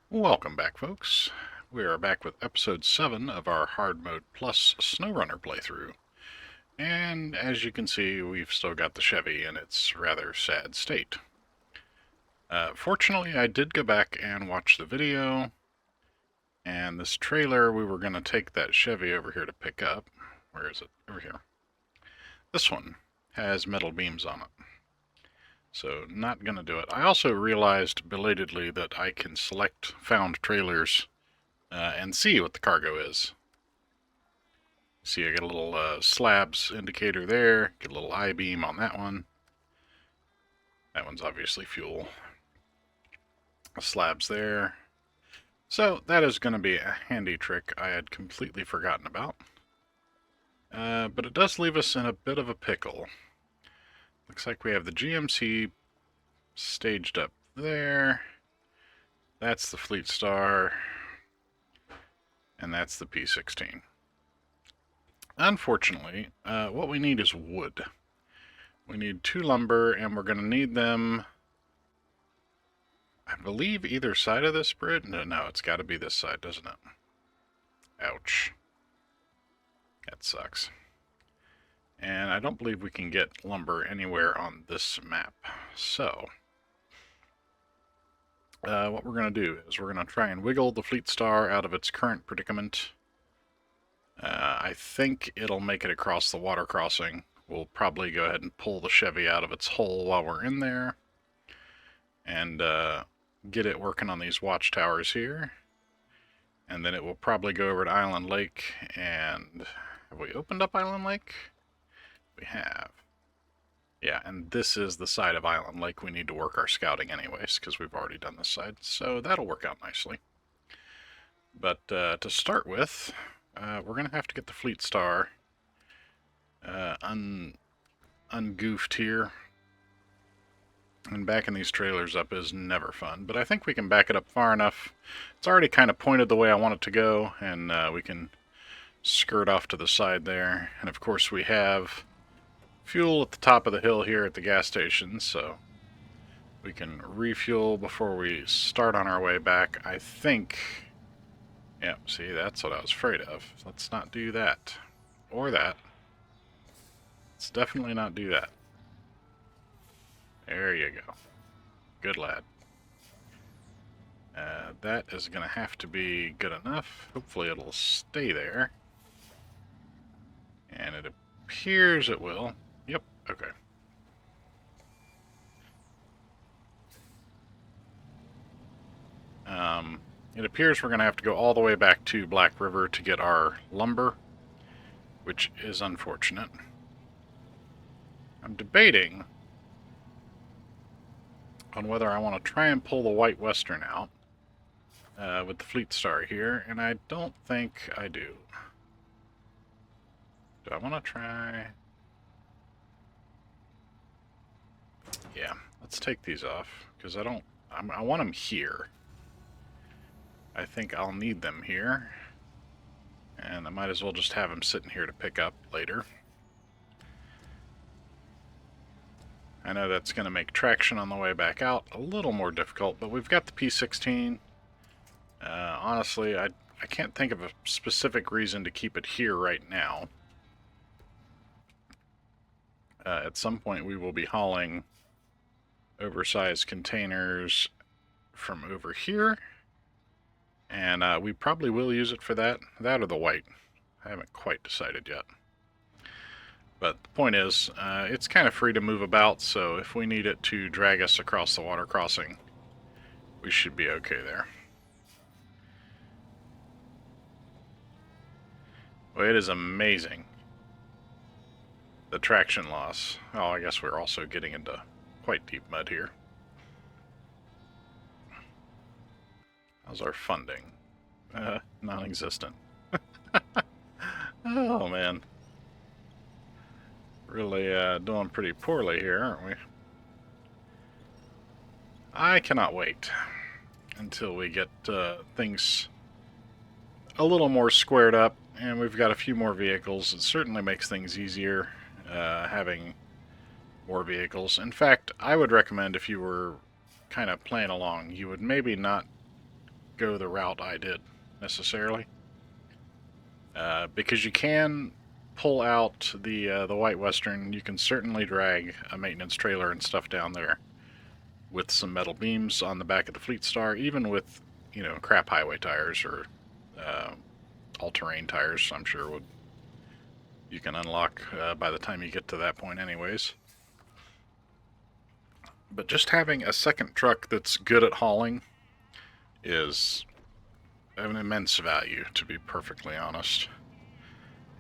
Welcome back, folks. We are back with episode 7 of our Hardmode Plus Snowrunner playthrough. And as you can see, we've still got the Chevy in its rather sad state. Fortunately, I did go back and watch the video, and this trailer we were going to take that Chevy over here to pick up. Where is it? Over here. This one has metal beams on it. So not going to do it. I also realized belatedly that I can select found trailers and see what the cargo is. See, I get a little slabs indicator there, get a little I-beam on that one. That one's obviously fuel. Slabs there. So that is going to be a handy trick I had completely forgotten about. But it does leave us in a bit of a pickle. Looks like we have the GMC staged up there. That's the Fleet Star. And that's the P16. Unfortunately, what we need is wood. We need 2 lumber, and we're going to need them, I believe, either side of this bridge. No, it's got to be this side, doesn't it? Ouch. That sucks. And I don't believe we can get lumber anywhere on this map. So, what we're going to do is we're going to try and wiggle the Fleet Star out of its current predicament. I think it'll make it across the water crossing. We'll probably go ahead and pull the Chevy out of its hole while we're in there. And get it working on these watchtowers here. And then it will probably go over to Island Lake. And have we opened up Island Lake? We have. Yeah, and this is the side of Island Lake we need to work our scouting anyways, because we've already done this side. So that'll work out nicely. But to start with, we're going to have to get the Fleet Star ungoofed here. And backing these trailers up is never fun, but I think we can back it up far enough. It's already kind of pointed the way I want it to go, and we can skirt off to the side there. And of course we have fuel at the top of the hill here at the gas station, so we can refuel before we start on our way back. I think... Yep, see, that's what I was afraid of. Let's not do that. Or that. Let's definitely not do that. There you go. Good lad. That is going to have to be good enough. Hopefully it'll stay there. And it appears it will. Yep, okay. It appears we're going to have to go all the way back to Black River to get our lumber, which is unfortunate. I'm debating on whether I want to try and pull the White Western out with the Fleet Star here, and I don't think I do. Do I want to try? Yeah, let's take these off, because I want them here. I think I'll need them here, and I might as well just have them sitting here to pick up later. I know that's going to make traction on the way back out a little more difficult, but we've got the P16. Honestly, I can't think of a specific reason to keep it here right now. At some point we will be hauling oversized containers from over here, and we probably will use it for that or the white. I haven't quite decided yet. But the point is, it's kind of free to move about, so if we need it to drag us across the water crossing, we should be okay there. Well, it is amazing, the traction loss. Oh, I guess we're also getting into quite deep mud here. How's our funding? Non-existent. Oh, man. Really doing pretty poorly here, aren't we? I cannot wait until we get things a little more squared up, and we've got a few more vehicles. It certainly makes things easier having more vehicles. In fact, I would recommend, if you were kind of playing along, you would maybe not go the route I did, necessarily. Because you can pull out the White Western, you can certainly drag a maintenance trailer and stuff down there with some metal beams on the back of the Fleet Star, even with, you know, crap highway tires or all-terrain tires, I'm sure you can unlock by the time you get to that point anyways. But just having a second truck that's good at hauling is of an immense value, to be perfectly honest.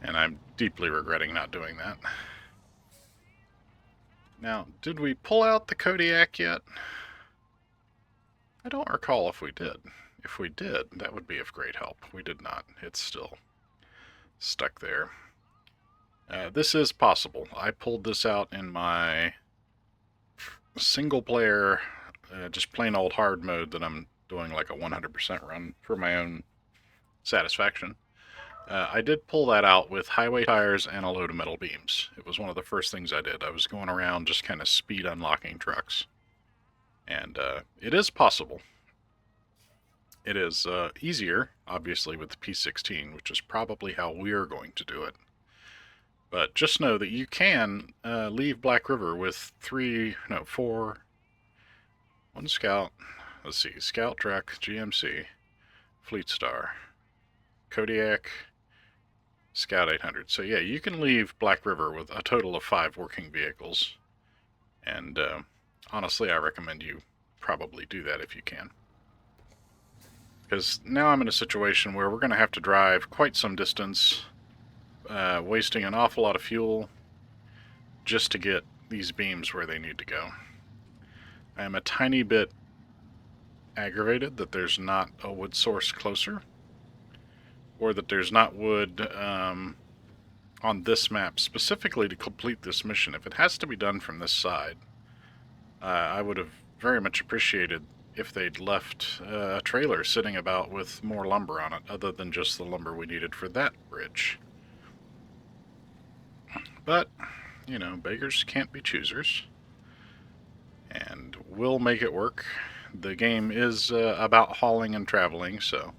And I'm deeply regretting not doing that. Now, did we pull out the Kodiak yet? I don't recall if we did. If we did, that would be of great help. We did not. It's still stuck there. This is possible. I pulled this out in my single player, just plain old hard mode that I'm doing like a 100% run for my own satisfaction. I did pull that out with highway tires and a load of metal beams. It was one of the first things I did. I was going around just kind of speed unlocking trucks. And it is possible. It is easier, obviously, with the P16, which is probably how we're going to do it. But just know that you can leave Black River with 4, 1 Scout, let's see, Scout Truck, GMC, Fleet Star, Kodiak, Scout 800. So yeah, you can leave Black River with a total of 5 working vehicles. And honestly, I recommend you probably do that if you can. Because now I'm in a situation where we're going to have to drive quite some distance, wasting an awful lot of fuel just to get these beams where they need to go. I am a tiny bit aggravated that there's not a wood source closer, or that there's not wood on this map specifically to complete this mission. If it has to be done from this side, I would have very much appreciated if they'd left a trailer sitting about with more lumber on it, other than just the lumber we needed for that bridge. But, you know, beggars can't be choosers. And we'll make it work. The game is about hauling and traveling, so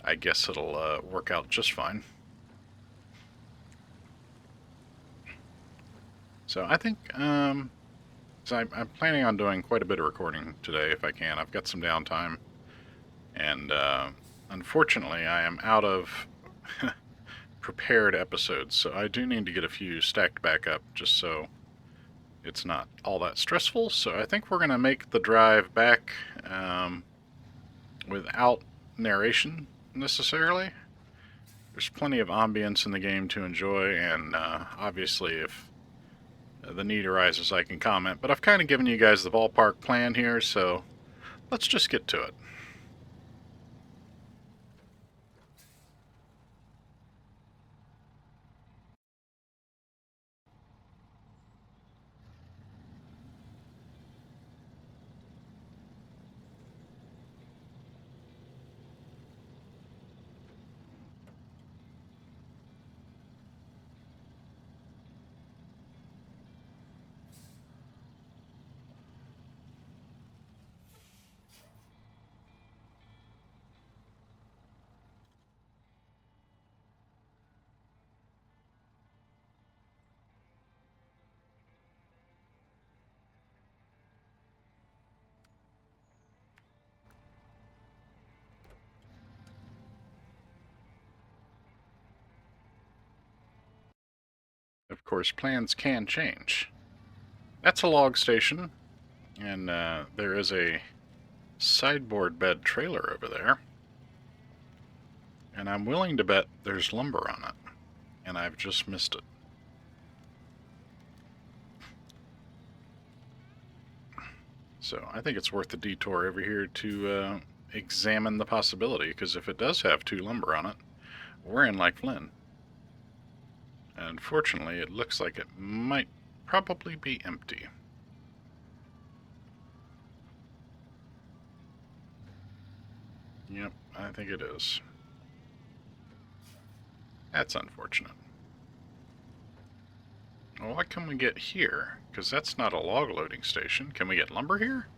I guess it'll work out just fine. So I think, so I'm planning on doing quite a bit of recording today if I can. I've got some downtime. And unfortunately, I am out of prepared episodes, so I do need to get a few stacked back up just so it's not all that stressful. So I think we're going to make the drive back without narration necessarily. There's plenty of ambience in the game to enjoy, and obviously if the need arises I can comment, but I've kind of given you guys the ballpark plan here, so let's just get to it. Of course, plans can change. That's a log station, and there is a sideboard bed trailer over there. And I'm willing to bet there's lumber on it, and I've just missed it. So I think it's worth the detour over here to examine the possibility, because if it does have 2 lumber on it, we're in like Flynn. Unfortunately, it looks like it might probably be empty. Yep, I think it is. That's unfortunate. Well, what can we get here? Because that's not a log loading station. Can we get lumber here?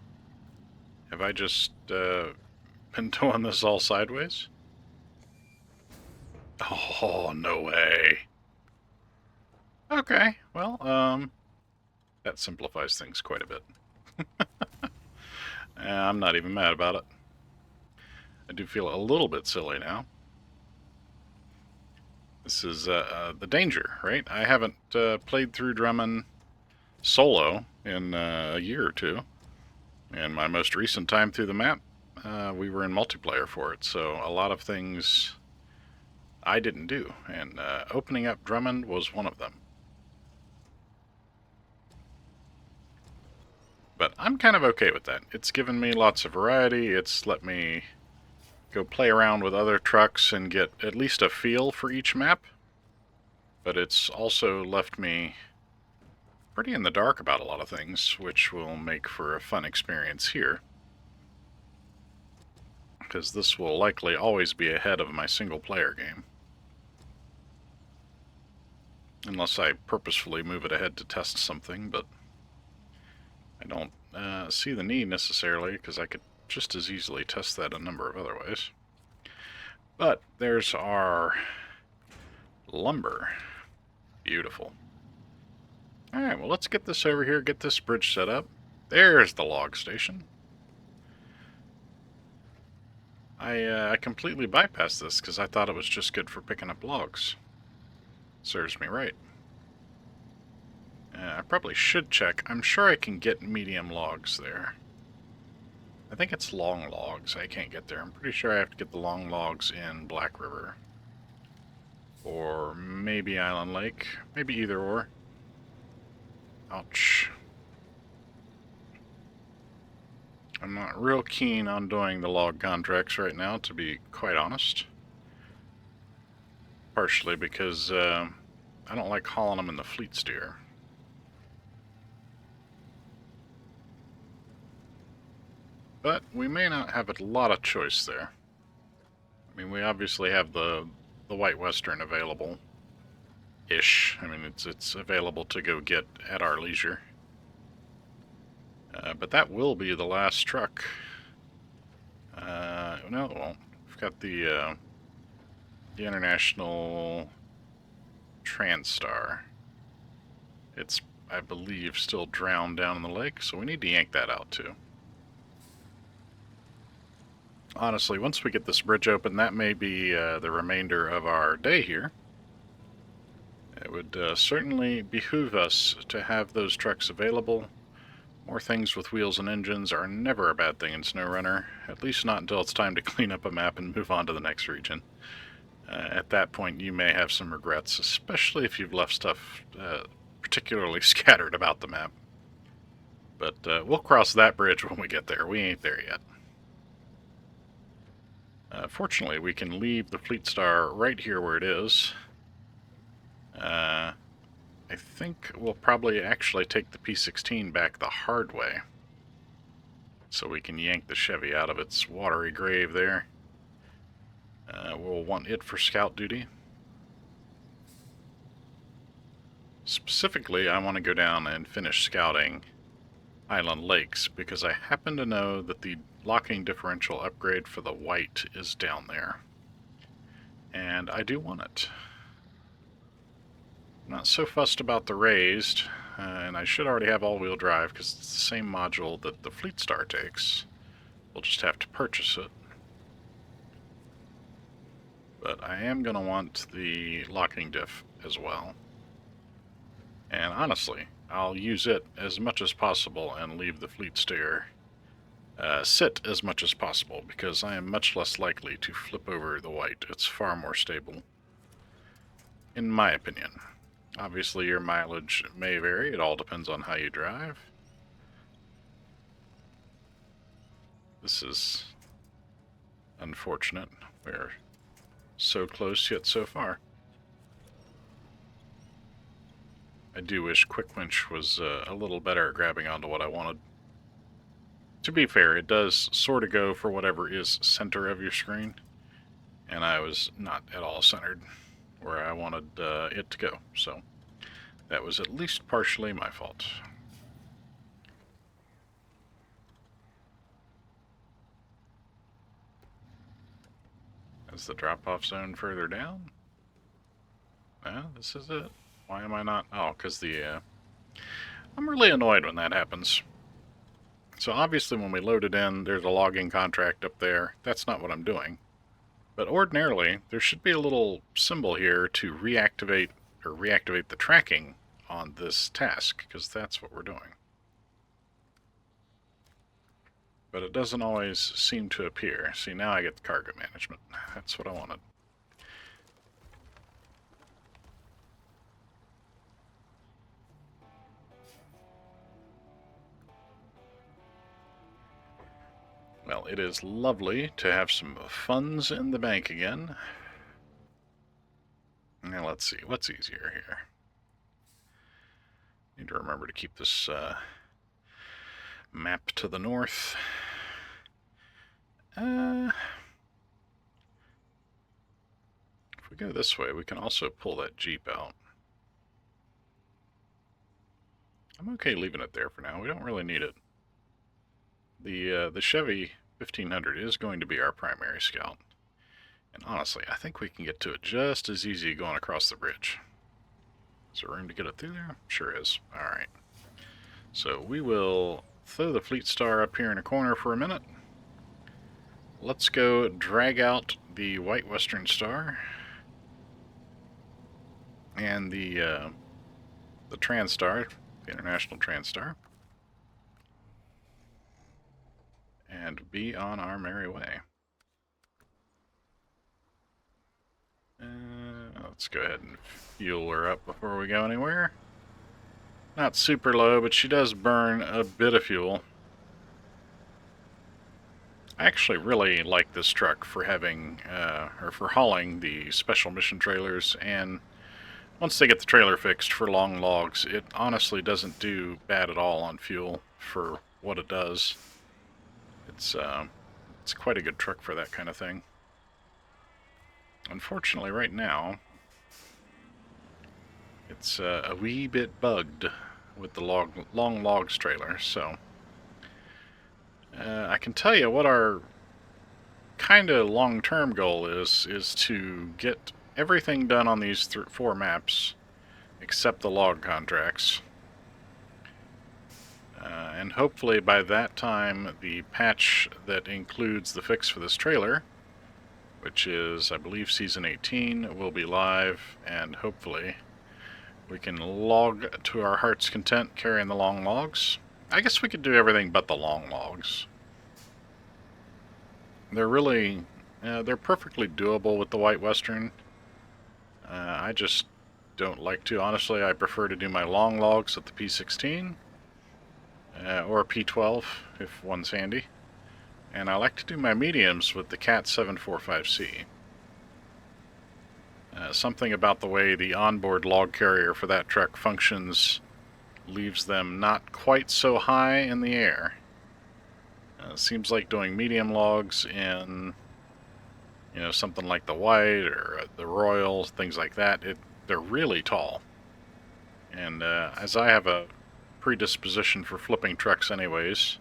Have I just been doing this all sideways? Oh, no way. Okay, well, that simplifies things quite a bit. I'm not even mad about it. I do feel a little bit silly now. This is the danger, right? I haven't played through Drummond solo in a year or two. And my most recent time through the map, we were in multiplayer for it, so a lot of things I didn't do, and opening up Drummond was one of them. But I'm kind of okay with that. It's given me lots of variety, it's let me go play around with other trucks and get at least a feel for each map, but it's also left me pretty in the dark about a lot of things, which will make for a fun experience here. Because this will likely always be ahead of my single-player game. Unless I purposefully move it ahead to test something, but I don't see the need necessarily, because I could just as easily test that a number of other ways. But there's our lumber. Beautiful. Alright, well, let's get this over here, get this bridge set up. There's the log station. I completely bypassed this because I thought it was just good for picking up logs. Serves me right. I probably should check. I'm sure I can get medium logs there. I think it's long logs I can't get there. I'm pretty sure I have to get the long logs in Black River. Or maybe Island Lake. Maybe either or. Ouch. I'm not real keen on doing the log contracts right now, to be quite honest. Partially because I don't like hauling them in the fleet steer. But we may not have a lot of choice there. I mean, we obviously have the White Western available-ish. I mean, it's available to go get at our leisure. But that will be the last truck. No, it won't. We've got the International Transtar. It's, I believe, still drowned down in the lake, so we need to yank that out too. Honestly, once we get this bridge open, that may be the remainder of our day here. It would certainly behoove us to have those trucks available. More things with wheels and engines are never a bad thing in Snowrunner, at least not until it's time to clean up a map and move on to the next region. At that point, you may have some regrets, especially if you've left stuff particularly scattered about the map. But we'll cross that bridge when we get there. We ain't there yet. Fortunately, we can leave the Fleet Star right here where it is. I think we'll probably actually take the P16 back the hard way. So we can yank the Chevy out of its watery grave there. We'll want it for scout duty. Specifically, I want to go down and finish scouting Island Lakes, because I happen to know that the locking differential upgrade for the white is down there. And I do want it. Not so fussed about the raised, and I should already have all-wheel drive because it's the same module that the Fleet Star takes. We'll just have to purchase it. But I am going to want the locking diff as well. And honestly, I'll use it as much as possible and leave the Fleet Steer sit as much as possible, because I am much less likely to flip over the white. It's far more stable, in my opinion. Obviously, your mileage may vary. It all depends on how you drive. This is unfortunate. We're so close, yet so far. I do wish Quick Winch was a little better at grabbing onto what I wanted. To be fair, it does sort of go for whatever is center of your screen, and I was not at all centered where I wanted it to go, so that was at least partially my fault. Is the drop-off zone further down? No, this is it. Why am I not? Oh, because the... I'm really annoyed when that happens. So obviously when we load it in, there's a logging contract up there. That's not what I'm doing. But ordinarily, there should be a little symbol here to reactivate the tracking on this task, because that's what we're doing. But it doesn't always seem to appear. See, now I get the cargo management. That's what I wanted. Well, it is lovely to have some funds in the bank again. Now let's see, what's easier here? Need to remember to keep this map to the north. If we go this way, we can also pull that Jeep out. I'm okay leaving it there for now. We don't really need it. The Chevy 1500 is going to be our primary scout. And honestly, I think we can get to it just as easy going across the bridge. Is there room to get it through there? Sure is. Alright. So we will throw the Fleet Star up here in a corner for a minute. Let's go drag out the White Western Star and the Transtar, the International Transtar, and be on our merry way. Let's go ahead and fuel her up before we go anywhere. Not super low, but she does burn a bit of fuel. I actually really like this truck for having, or for hauling the special mission trailers, and once they get the trailer fixed for long logs, it honestly doesn't do bad at all on fuel for what it does. It's quite a good truck for that kind of thing. Unfortunately, right now, it's a wee bit bugged with the long logs trailer, so I can tell you what our kind of long-term goal is to get everything done on these 4 maps, except the log contracts. And hopefully by that time, the patch that includes the fix for this trailer, which is, I believe, Season 18, will be live, and hopefully we can log to our heart's content carrying the long logs. I guess we could do everything but the long logs. They're really, they're perfectly doable with the White Western. I just don't like to. Honestly, I prefer to do my long logs at the P16, or P12 if one's handy. And I like to do my mediums with the Cat 745C. Something about the way the onboard log carrier for that truck functions leaves them not quite so high in the air. Seems like doing medium logs in, you know, something like the White or the Royal, things like that, they're really tall. And as I have a predisposition for flipping trucks anyways,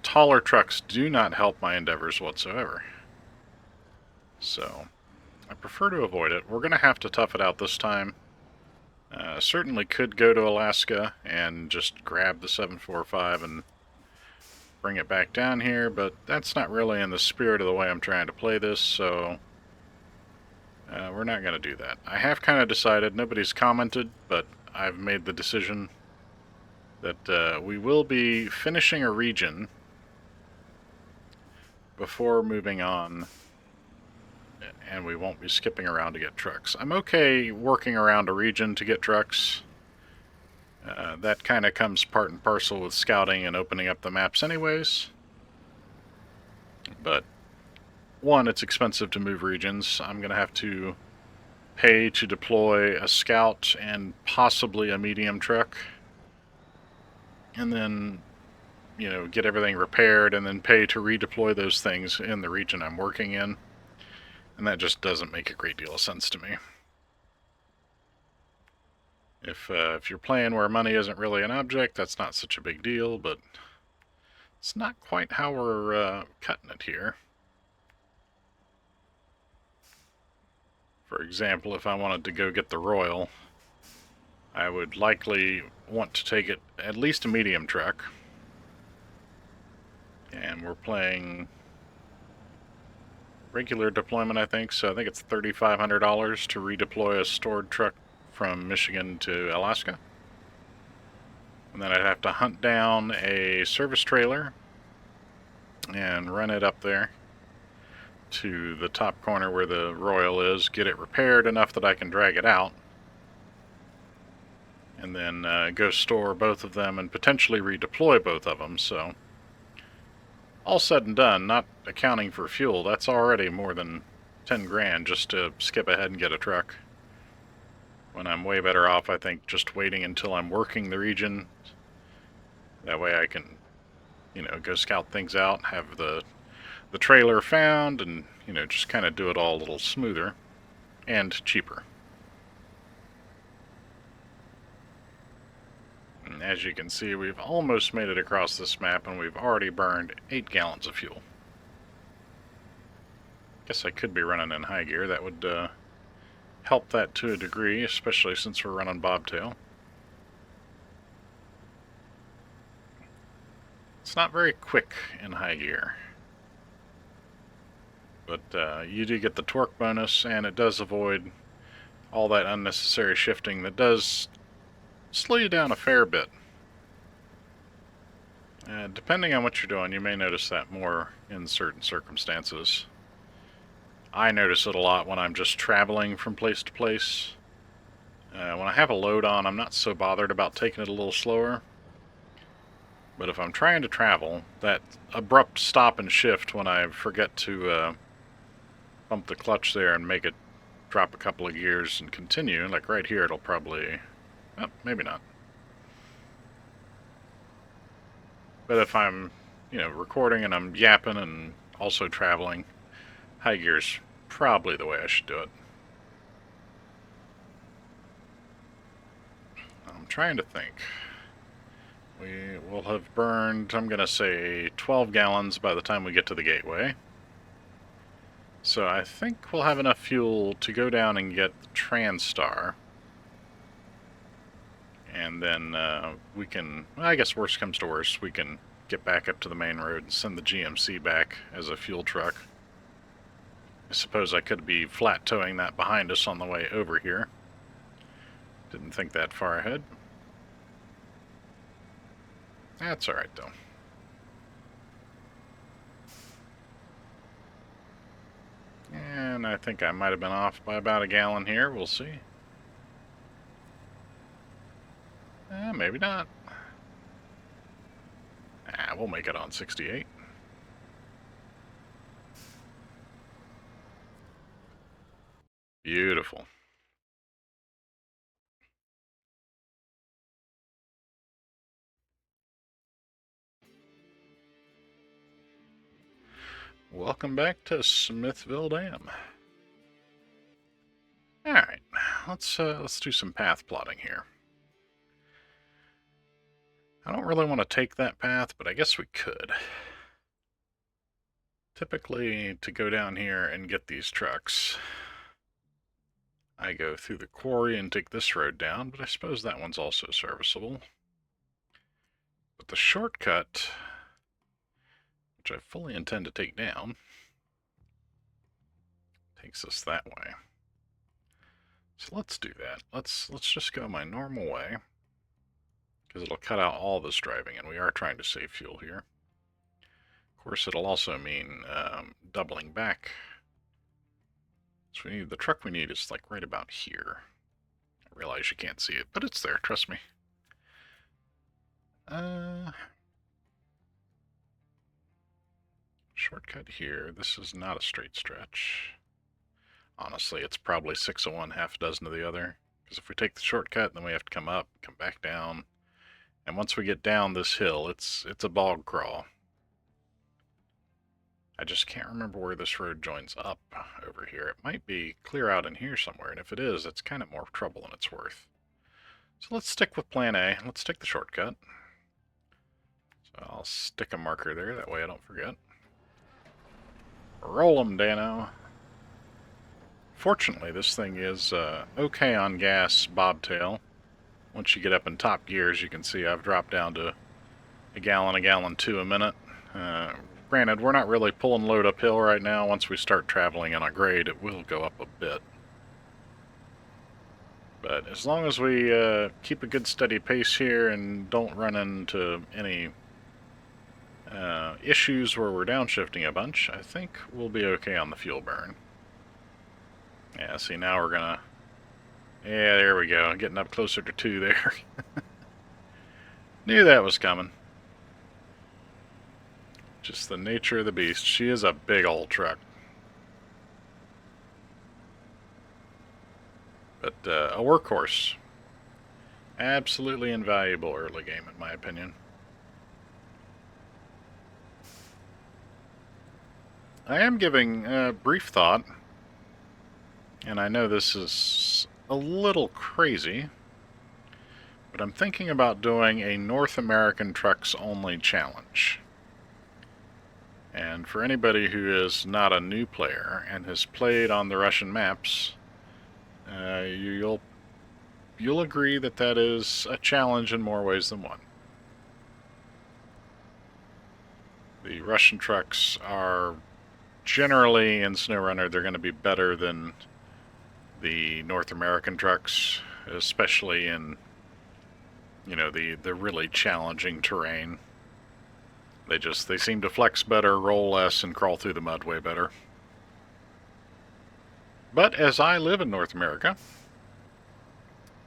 taller trucks do not help my endeavors whatsoever. So I prefer to avoid it. We're going to have to tough it out this time. Certainly could go to Alaska and just grab the 745 and bring it back down here, but that's not really in the spirit of the way I'm trying to play this, so we're not going to do that. I have kind of decided, nobody's commented, but I've made the decision that we will be finishing a region before moving on, and we won't be skipping around to get trucks. I'm okay working around a region to get trucks. That kind of comes part and parcel with scouting and opening up the maps anyways. But, one, it's expensive to move regions. I'm going to have to pay to deploy a scout and possibly a medium truck. And then, you know, get everything repaired and then pay to redeploy those things in the region I'm working in. And that just doesn't make a great deal of sense to me. If you're playing where money isn't really an object, that's not such a big deal, but it's not quite how we're cutting it here. For example, if I wanted to go get the Royal, I would likely want to take it at least a medium truck. And we're playing regular deployment, I think, so I think it's $3,500 to redeploy a stored truck from Michigan to Alaska. And then I'd have to hunt down a service trailer and run it up there to the top corner where the Royal is, get it repaired enough that I can drag it out, and then go store both of them and potentially redeploy both of them. So all said and done, not accounting for fuel, that's already more than 10 grand just to skip ahead and get a truck. When I'm way better off, I think, just waiting until I'm working the region. That way I can, go scout things out, have the trailer found, and, just kind of do it all a little smoother and cheaper. And as you can see, we've almost made it across this map, and we've already burned 8 gallons of fuel. Guess I could be running in high gear. That would help that to a degree, especially since we're running bobtail. It's not very quick in high gear, but you do get the torque bonus, and it does avoid all that unnecessary shifting that does slow you down a fair bit. Depending on what you're doing, you may notice that more in certain circumstances. I notice it a lot when I'm just traveling from place to place. When I have a load on, I'm not so bothered about taking it a little slower. But if I'm trying to travel, that abrupt stop and shift when I forget to pump the clutch there and make it drop a couple of gears and continue, like right here, it'll probably... oh, maybe not. But if I'm, recording and I'm yapping and also traveling, high gear's probably the way I should do it. I'm trying to think. We will have burned, I'm going to say, 12 gallons by the time we get to the gateway. So I think we'll have enough fuel to go down and get the Transtar. And then we can, well, I guess worst comes to worst, we can get back up to the main road and send the GMC back as a fuel truck. I suppose I could be flat towing that behind us on the way over here. Didn't think that far ahead. That's alright though. And I think I might have been off by about a gallon here, we'll see. Maybe not. We'll make it on 68. Beautiful. Welcome back to Smithville Dam. Alright, let's do some path plotting here. I don't really want to take that path, but I guess we could. Typically, to go down here and get these trucks, I go through the quarry and take this road down, but I suppose that one's also serviceable. But the shortcut, which I fully intend to take down, takes us that way. So let's do that. Let's just go my normal way, because it'll cut out all this driving, and we are trying to save fuel here. Of course, it'll also mean doubling back. So the truck we need is like right about here. I realize you can't see it, but it's there, trust me. Shortcut here. This is not a straight stretch. Honestly, it's probably 6 of one, half a dozen of the other. Because if we take the shortcut, then we have to come up, come back down. And once we get down this hill, it's a bog crawl. I just can't remember where this road joins up over here. It might be clear out in here somewhere, and if it is, it's kind of more trouble than it's worth. So let's stick with plan A. Let's take the shortcut. So I'll stick a marker there, that way I don't forget. Roll 'em, Dano. Fortunately, this thing is okay on gas bobtail. Once you get up in top gears, you can see I've dropped down to a gallon 2 a minute. Granted, we're not really pulling load uphill right now. Once we start traveling on a grade, it will go up a bit. But as long as we keep a good steady pace here and don't run into any issues where we're downshifting a bunch, I think we'll be okay on the fuel burn. Yeah, see, now we're gonna... Yeah, there we go. Getting up closer to 2 there. Knew that was coming. Just the nature of the beast. She is a big old truck. But a workhorse. Absolutely invaluable early game, in my opinion. I am giving brief thought, and I know this is a little crazy, but I'm thinking about doing a North American trucks only challenge. And for anybody who is not a new player and has played on the Russian maps, you'll agree that that is a challenge in more ways than one. The Russian trucks are generally, in Snowrunner, they're going to be better than the North American trucks, especially in, you know, the really challenging terrain. They seem to flex better, roll less, and crawl through the mud way better. But as I live in North America,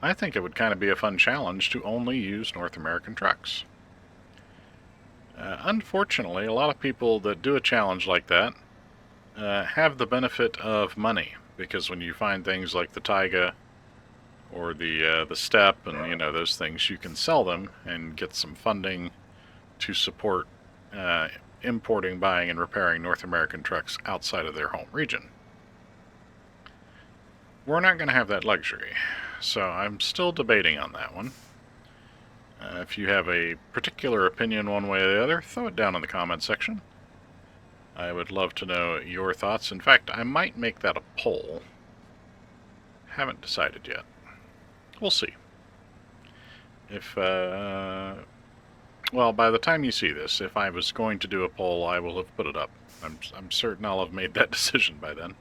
I think it would kind of be a fun challenge to only use North American trucks. Unfortunately, a lot of people that do a challenge like that have the benefit of money, because when you find things like the Taiga or the Step and, you know, those things, you can sell them and get some funding to support importing, buying, and repairing North American trucks outside of their home region. We're not going to have that luxury, so I'm still debating on that one. If you have a particular opinion one way or the other, throw it down in the comment section. I would love to know your thoughts. In fact, I might make that a poll. Haven't decided yet. We'll see. If, well, by the time you see this, if I was going to do a poll, I will have put it up. I'm certain I'll have made that decision by then.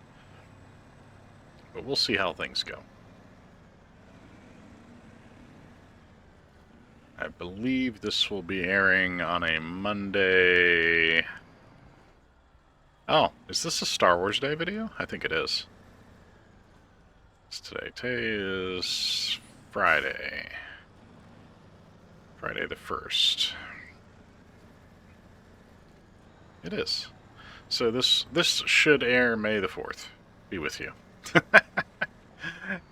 But we'll see how things go. I believe this will be airing on a Monday. Oh, is this a Star Wars Day video? I think it is. What's today? Today is Friday. Friday the 1st. It is. So this should air May the 4th. Be with you.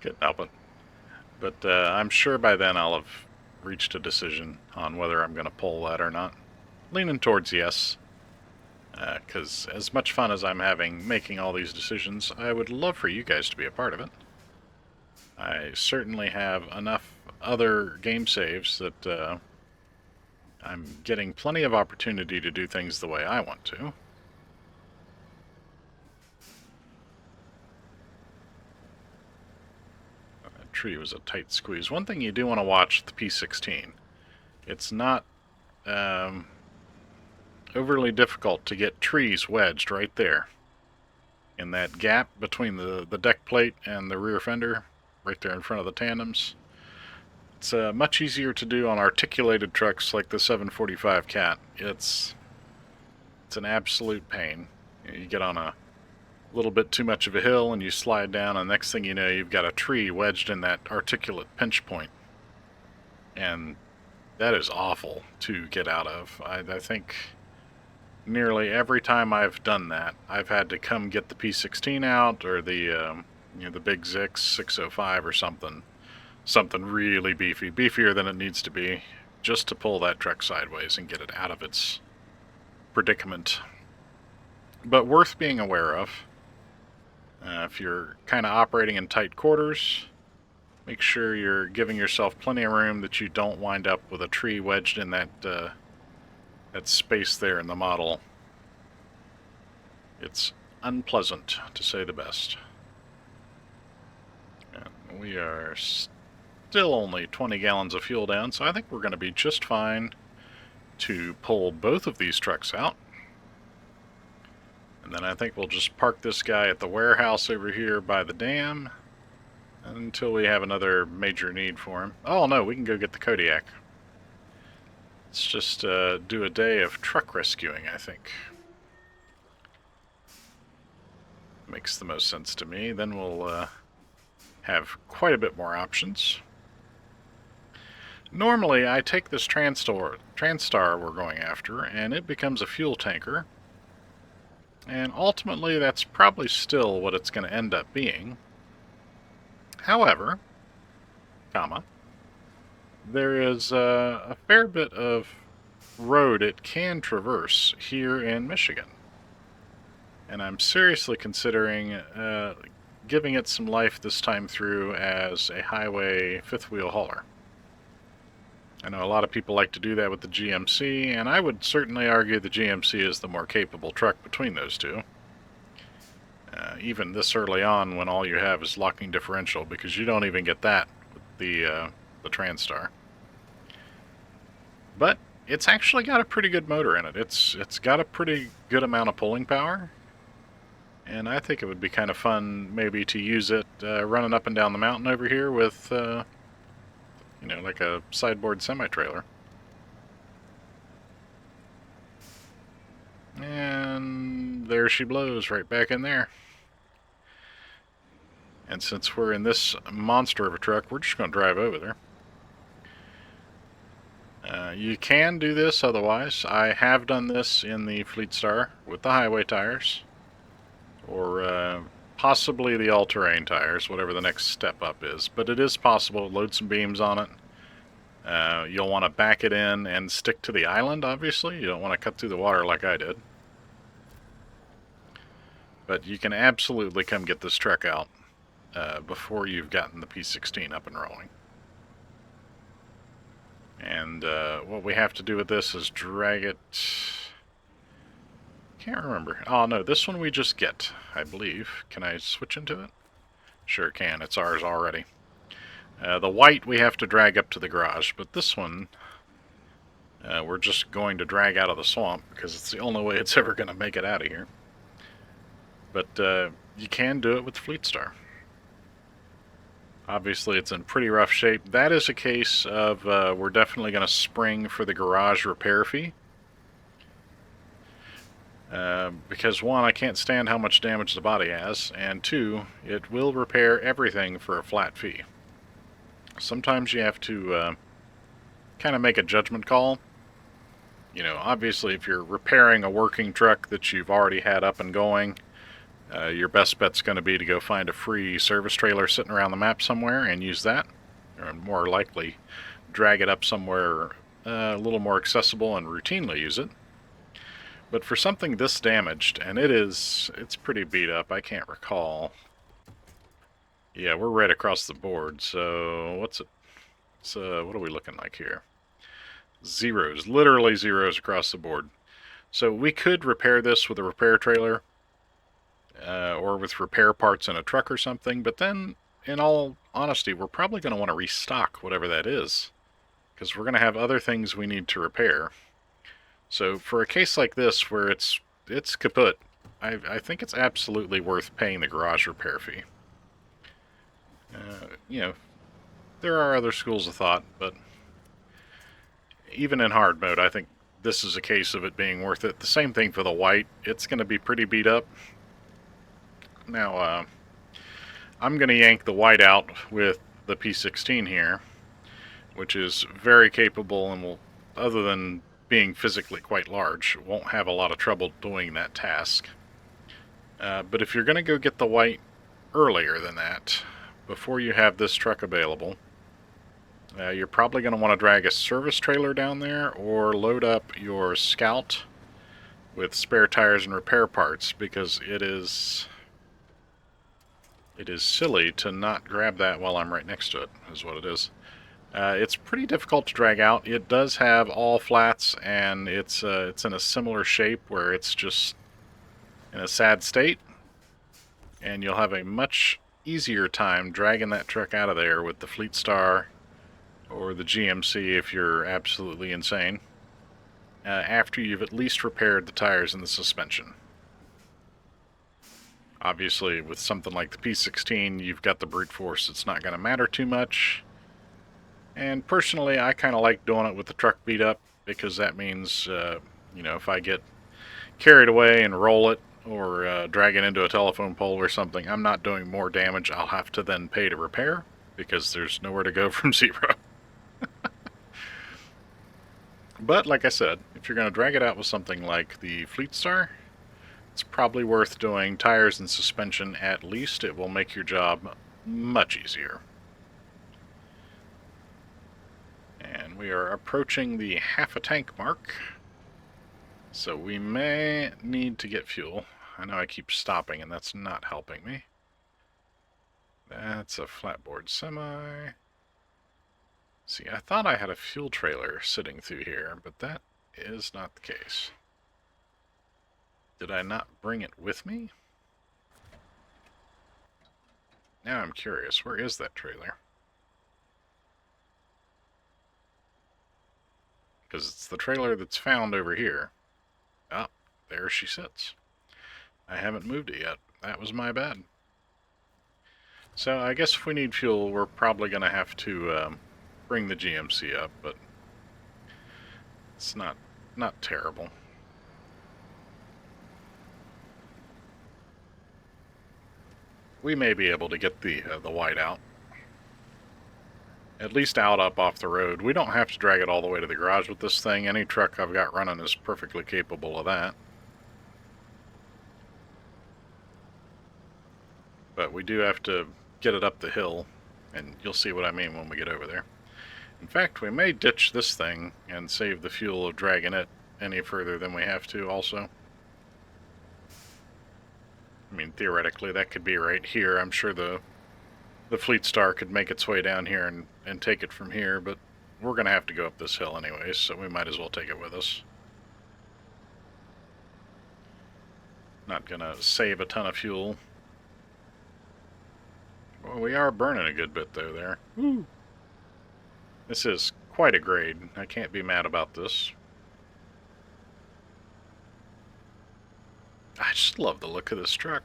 Couldn't help it. But I'm sure by then I'll have reached a decision on whether I'm going to poll that or not. Leaning towards yes. Because as much fun as I'm having making all these decisions, I would love for you guys to be a part of it. I certainly have enough other game saves that I'm getting plenty of opportunity to do things the way I want to. That tree was a tight squeeze. One thing you do want to watch the P16. It's not overly difficult to get trees wedged right there in that gap between the deck plate and the rear fender, right there in front of the tandems. It's much easier to do on articulated trucks like the 745 Cat. It's an absolute pain. You get on a little bit too much of a hill and you slide down, and next thing you know, you've got a tree wedged in that articulate pinch point. And that is awful to get out of. I think nearly every time I've done that, I've had to come get the P16 out, or the you know, the big Zix 605 or something really beefy, beefier than it needs to be, just to pull that truck sideways and get it out of its predicament. But worth being aware of. If you're kind of operating in tight quarters, make sure you're giving yourself plenty of room, that you don't wind up with a tree wedged in that space there in the model. It's unpleasant, to say the best. we are still only 20 gallons of fuel down, so I think we're going to be just fine to pull both of these trucks out. And then I think we'll just park this guy at the warehouse over here by the dam until we have another major need for him. Oh no, we can go get the Kodiak. Let's just do a day of truck rescuing, I think. Makes the most sense to me. Then we'll have quite a bit more options. Normally, I take this Transtar we're going after, and it becomes a fuel tanker. And ultimately, that's probably still what it's going to end up being. However, there is a fair bit of road it can traverse here in Michigan. And I'm seriously considering giving it some life this time through as a highway fifth wheel hauler. I know a lot of people like to do that with the GMC, and I would certainly argue the GMC is the more capable truck between those two. Even this early on, when all you have is locking differential, because you don't even get that with the Transtar. But it's actually got a pretty good motor in it. It's got a pretty good amount of pulling power, and I think it would be kind of fun maybe to use it running up and down the mountain over here with, you know, like a sideboard semi-trailer. And there she blows right back in there. And since we're in this monster of a truck, we're just going to drive over there. You can do this otherwise. I have done this in the Fleet Star with the highway tires, or possibly the all-terrain tires, whatever the next step up is. But it is possible to load some beams on it. You'll want to back it in and stick to the island, obviously. You don't want to cut through the water like I did. But you can absolutely come get this truck out before you've gotten the P16 up and rolling. And what we have to do with this is drag it... Can't remember. Oh no, this one we just get, I believe. Can I switch into it? Sure can, it's ours already. The white we have to drag up to the garage, but this one we're just going to drag out of the swamp because it's the only way it's ever going to make it out of here. But you can do it with Fleet Star. Obviously it's in pretty rough shape. That is a case of we're definitely going to spring for the garage repair fee. Because one, I can't stand how much damage the body has, and two, it will repair everything for a flat fee. Sometimes you have to kind of make a judgment call. You know, obviously if you're repairing a working truck that you've already had up and going, your best bet's going to be to go find a free service trailer sitting around the map somewhere and use that. Or more likely, drag it up somewhere a little more accessible and routinely use it. But for something this damaged, and it's pretty beat up, I can't recall. Yeah, we're right across the board, so what's it? So what are we looking like here? Zeros, literally zeros across the board. So we could repair this with a repair trailer, or with repair parts in a truck or something, but then, in all honesty, we're probably going to want to restock whatever that is, because we're going to have other things we need to repair. So for a case like this, where it's kaput, I think it's absolutely worth paying the garage repair fee. You know, there are other schools of thought, but even in hard mode, I think this is a case of it being worth it. The same thing for the white. It's going to be pretty beat up. Now, I'm going to yank the white out with the P16 here, which is very capable and will, other than being physically quite large, won't have a lot of trouble doing that task. But if you're going to go get the white earlier than that, before you have this truck available, you're probably going to want to drag a service trailer down there or load up your Scout with spare tires and repair parts, because it is silly to not grab that while I'm right next to it, is what it is. It's pretty difficult to drag out. It does have all flats, and it's in a similar shape where it's just in a sad state, and you'll have a much easier time dragging that truck out of there with the Fleet Star or the GMC if you're absolutely insane, after you've at least repaired the tires and the suspension. Obviously, with something like the P16, you've got the brute force. It's not going to matter too much. And personally, I kind of like doing it with the truck beat up, because that means, if I get carried away and roll it, or drag it into a telephone pole or something, I'm not doing more damage I'll have to then pay to repair, because there's nowhere to go from zero. But, like I said, if you're going to drag it out with something like the Fleet Star, it's probably worth doing tires and suspension at least. It will make your job much easier. And we are approaching the half a tank mark, so we may need to get fuel. I know I keep stopping and that's not helping me. That's a flatboard semi. See, I thought I had a fuel trailer sitting through here, but that is not the case. Did I not bring it with me? Now I'm curious, where is that trailer? Because it's the trailer that's found over here. Ah, there she sits. I haven't moved it yet. That was my bad. So I guess if we need fuel, we're probably going to have to bring the GMC up, but it's not terrible. We may be able to get the white out. At least out up off the road. We don't have to drag it all the way to the garage with this thing. Any truck I've got running is perfectly capable of that. But we do have to get it up the hill, and you'll see what I mean when we get over there. In fact, we may ditch this thing and save the fuel of dragging it any further than we have to also. I mean, theoretically, that could be right here. I'm sure the Fleet Star could make its way down here and take it from here, but we're going to have to go up this hill anyways, so we might as well take it with us. Not going to save a ton of fuel. Well, we are burning a good bit, though, there. Woo! This is quite a grade. I can't be mad about this. I just love the look of this truck.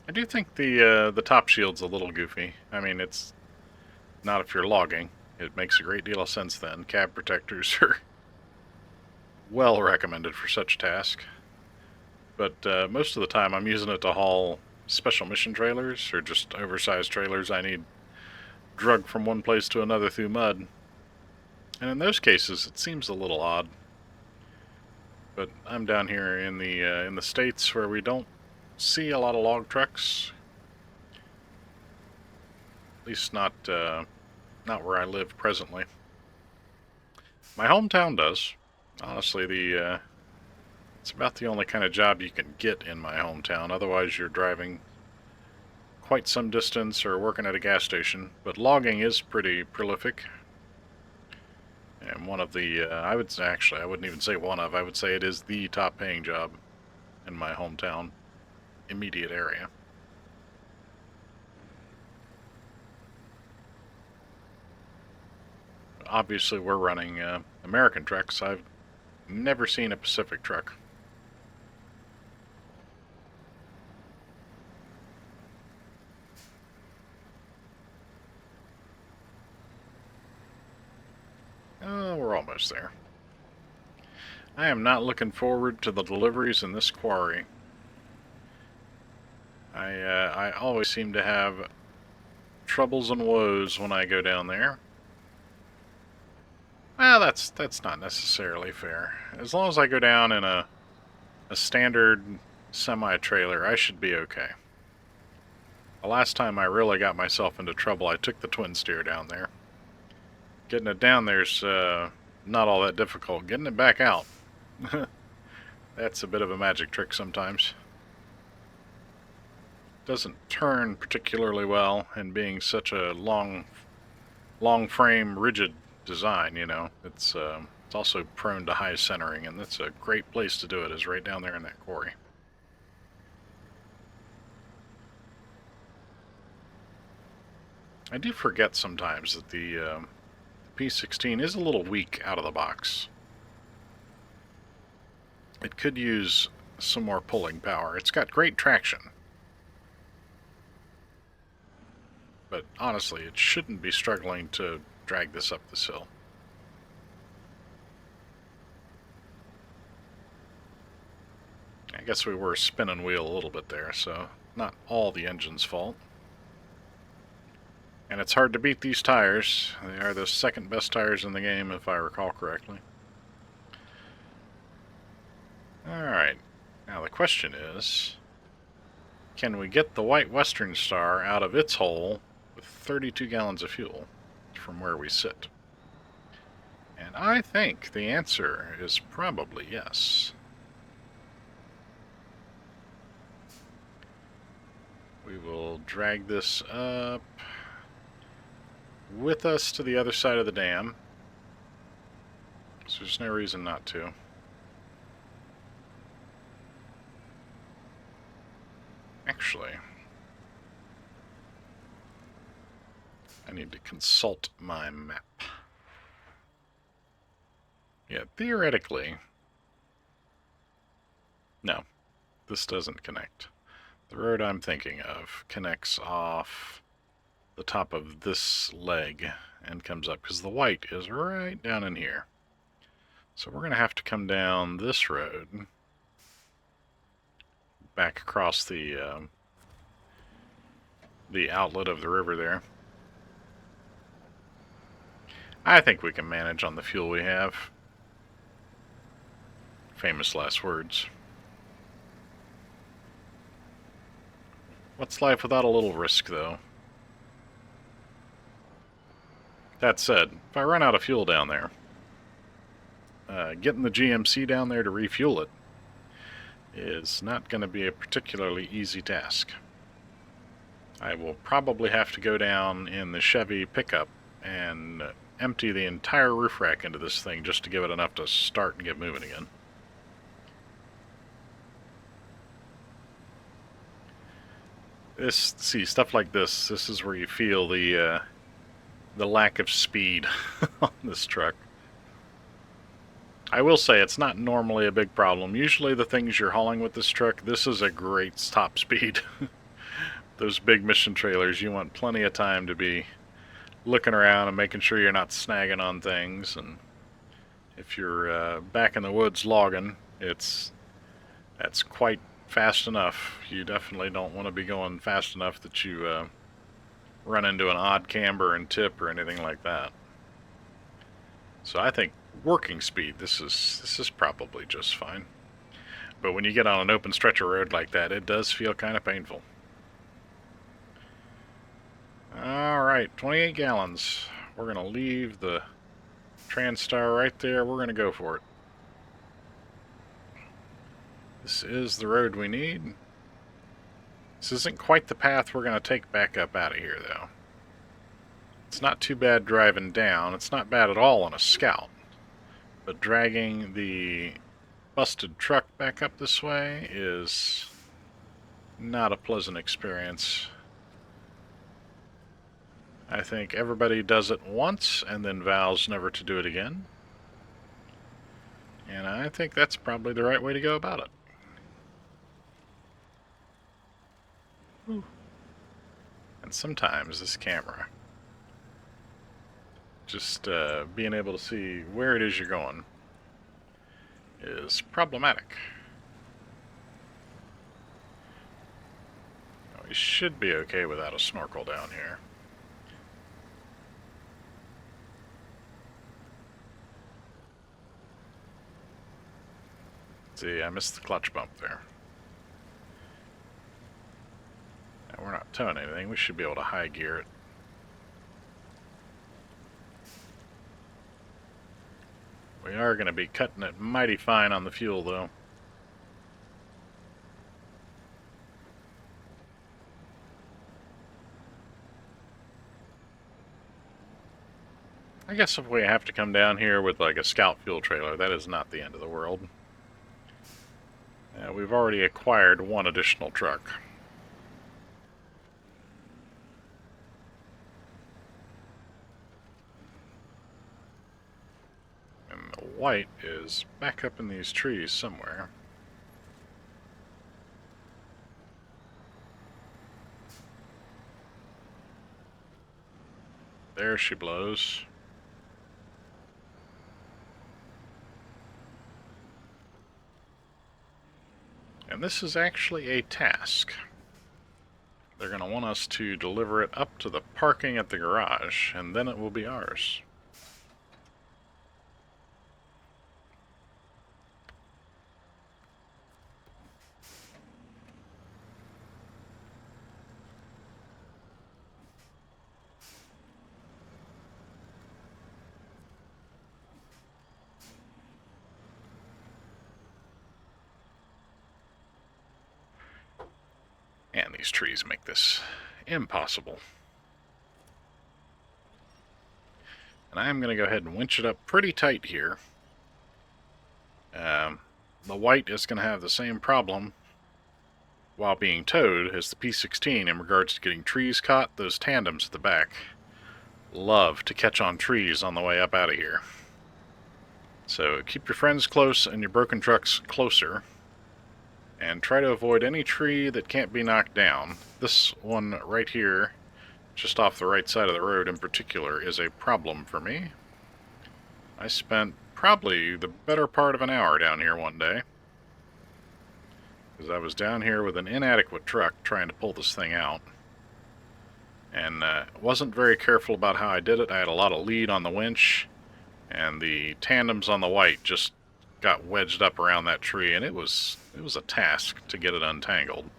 I do think the top shield's a little goofy. I mean, it's not if you're logging. It makes a great deal of sense then. Cab protectors are well recommended for such a task. But most of the time I'm using it to haul special mission trailers, or just oversized trailers I need drug from one place to another through mud. And in those cases, it seems a little odd. But I'm down here in the States where we don't see a lot of log trucks. At least not where I live presently. My hometown does. Honestly, it's about the only kind of job you can get in my hometown. Otherwise, you're driving quite some distance or working at a gas station. But logging is pretty prolific. And one of the, I wouldn't even say one of, I would say it is the top paying job in my hometown immediate area. Obviously, we're running American trucks. I've never seen a Pacific truck. Oh, we're almost there. I am not looking forward to the deliveries in this quarry. I always seem to have troubles and woes when I go down there. Well, that's not necessarily fair. As long as I go down in a standard semi-trailer, I should be okay. The last time I really got myself into trouble, I took the twin steer down there. Getting it down there's not all that difficult. Getting it back out, that's a bit of a magic trick sometimes. Doesn't turn particularly well, and being such a long frame, rigid design, you know, it's also prone to high centering, and that's a great place to do it, is right down there in that quarry. I do forget sometimes that the P16 is a little weak out of the box. It could use some more pulling power. It's got great traction. But honestly, it shouldn't be struggling to drag this up this hill. I guess we were spinning wheel a little bit there, so not all the engine's fault. And it's hard to beat these tires. They are the second best tires in the game, if I recall correctly. Alright, now the question is, can we get the white Western Star out of its hole with 32 gallons of fuel from where we sit? And I think the answer is probably yes. We will drag this up with us to the other side of the dam. So there's no reason not to. Actually, I need to consult my map. Yeah, theoretically... No, this doesn't connect. The road I'm thinking of connects off the top of this leg and comes up, because the white is right down in here. So we're going to have to come down this road, back across the outlet of the river there. I think we can manage on the fuel we have. Famous last words. What's life without a little risk, though? That said, if I run out of fuel down there, getting the GMC down there to refuel it is not going to be a particularly easy task. I will probably have to go down in the Chevy pickup and empty the entire roof rack into this thing just to give it enough to start and get moving again. See, stuff like this is where you feel the lack of speed on this truck. I will say it's not normally a big problem. Usually the things you're hauling with this truck, this is a great top speed. Those big mission trailers, you want plenty of time to be looking around and making sure you're not snagging on things. And if you're back in the woods logging, that's quite fast enough. You definitely don't want to be going fast enough that you run into an odd camber and tip or anything like that. So I think working speed, this is probably just fine. But when you get on an open stretch of road like that, it does feel kind of painful. Alright, 28 gallons. We're going to leave the Transtar right there. We're going to go for it. This is the road we need. This isn't quite the path we're going to take back up out of here, though. It's not too bad driving down. It's not bad at all on a Scout. But dragging the busted truck back up this way is not a pleasant experience. I think everybody does it once and then vows never to do it again. And I think that's probably the right way to go about it. Whew. And sometimes this camera, just being able to see where it is you're going, is problematic. We should be okay without a snorkel down here. See, I missed the clutch bump there. Now, we're not towing anything. We should be able to high gear it. We are going to be cutting it mighty fine on the fuel, though. I guess if we have to come down here with like a Scout fuel trailer, that is not the end of the world. We've already acquired one additional truck. white is back up in these trees somewhere. There she blows. And this is actually a task. They're going to want us to deliver it up to the parking at the garage, and then it will be ours. And these trees make this impossible. And I'm going to go ahead and winch it up pretty tight here. The white is going to have the same problem while being towed as the P16 in regards to getting trees caught. Those tandems at the back love to catch on trees on the way up out of here. So keep your friends close and your broken trucks closer. And try to avoid any tree that can't be knocked down. This one right here, just off the right side of the road in particular, is a problem for me. I spent probably the better part of an hour down here one day, because I was down here with an inadequate truck trying to pull this thing out. And wasn't very careful about how I did it. I had a lot of lead on the winch, and the tandems on the white just got wedged up around that tree, and it was a task to get it untangled.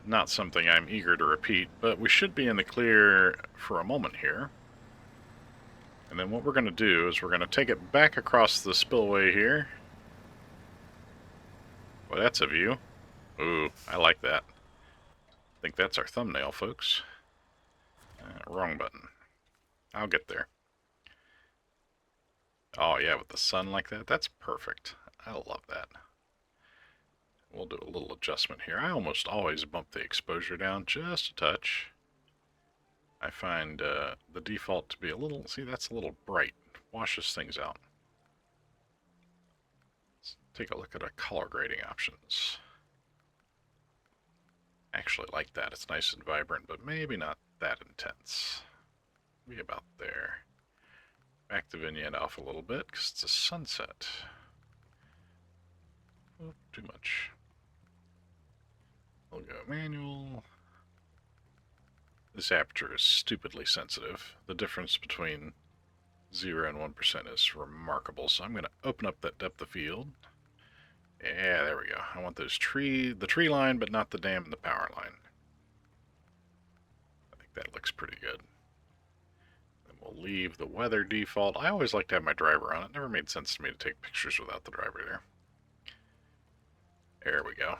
Not something I'm eager to repeat, but we should be in the clear for a moment here. And then what we're going to do is we're going to take it back across the spillway here. Well, that's a view. Ooh, I like that. I think that's our thumbnail, folks. Wrong button. I'll get there. Oh yeah, with the sun like that, that's perfect. I love that. We'll do a little adjustment here. I almost always bump the exposure down just a touch. I find the default to be a little, see, that's a little bright. Washes things out. Let's take a look at our color grading options. I actually like that. It's nice and vibrant, but maybe not that intense. Maybe about there. Back the vignette off a little bit because it's a sunset. Oh, too much. We'll go manual. This aperture is stupidly sensitive. The difference between 0 and 1% is remarkable. So I'm going to open up that depth of field. Yeah, there we go. I want those the tree line, but not the dam and the power line. I think that looks pretty good. Then we'll leave the weather default. I always like to have my driver on. It never made sense to me to take pictures without the driver there. There we go.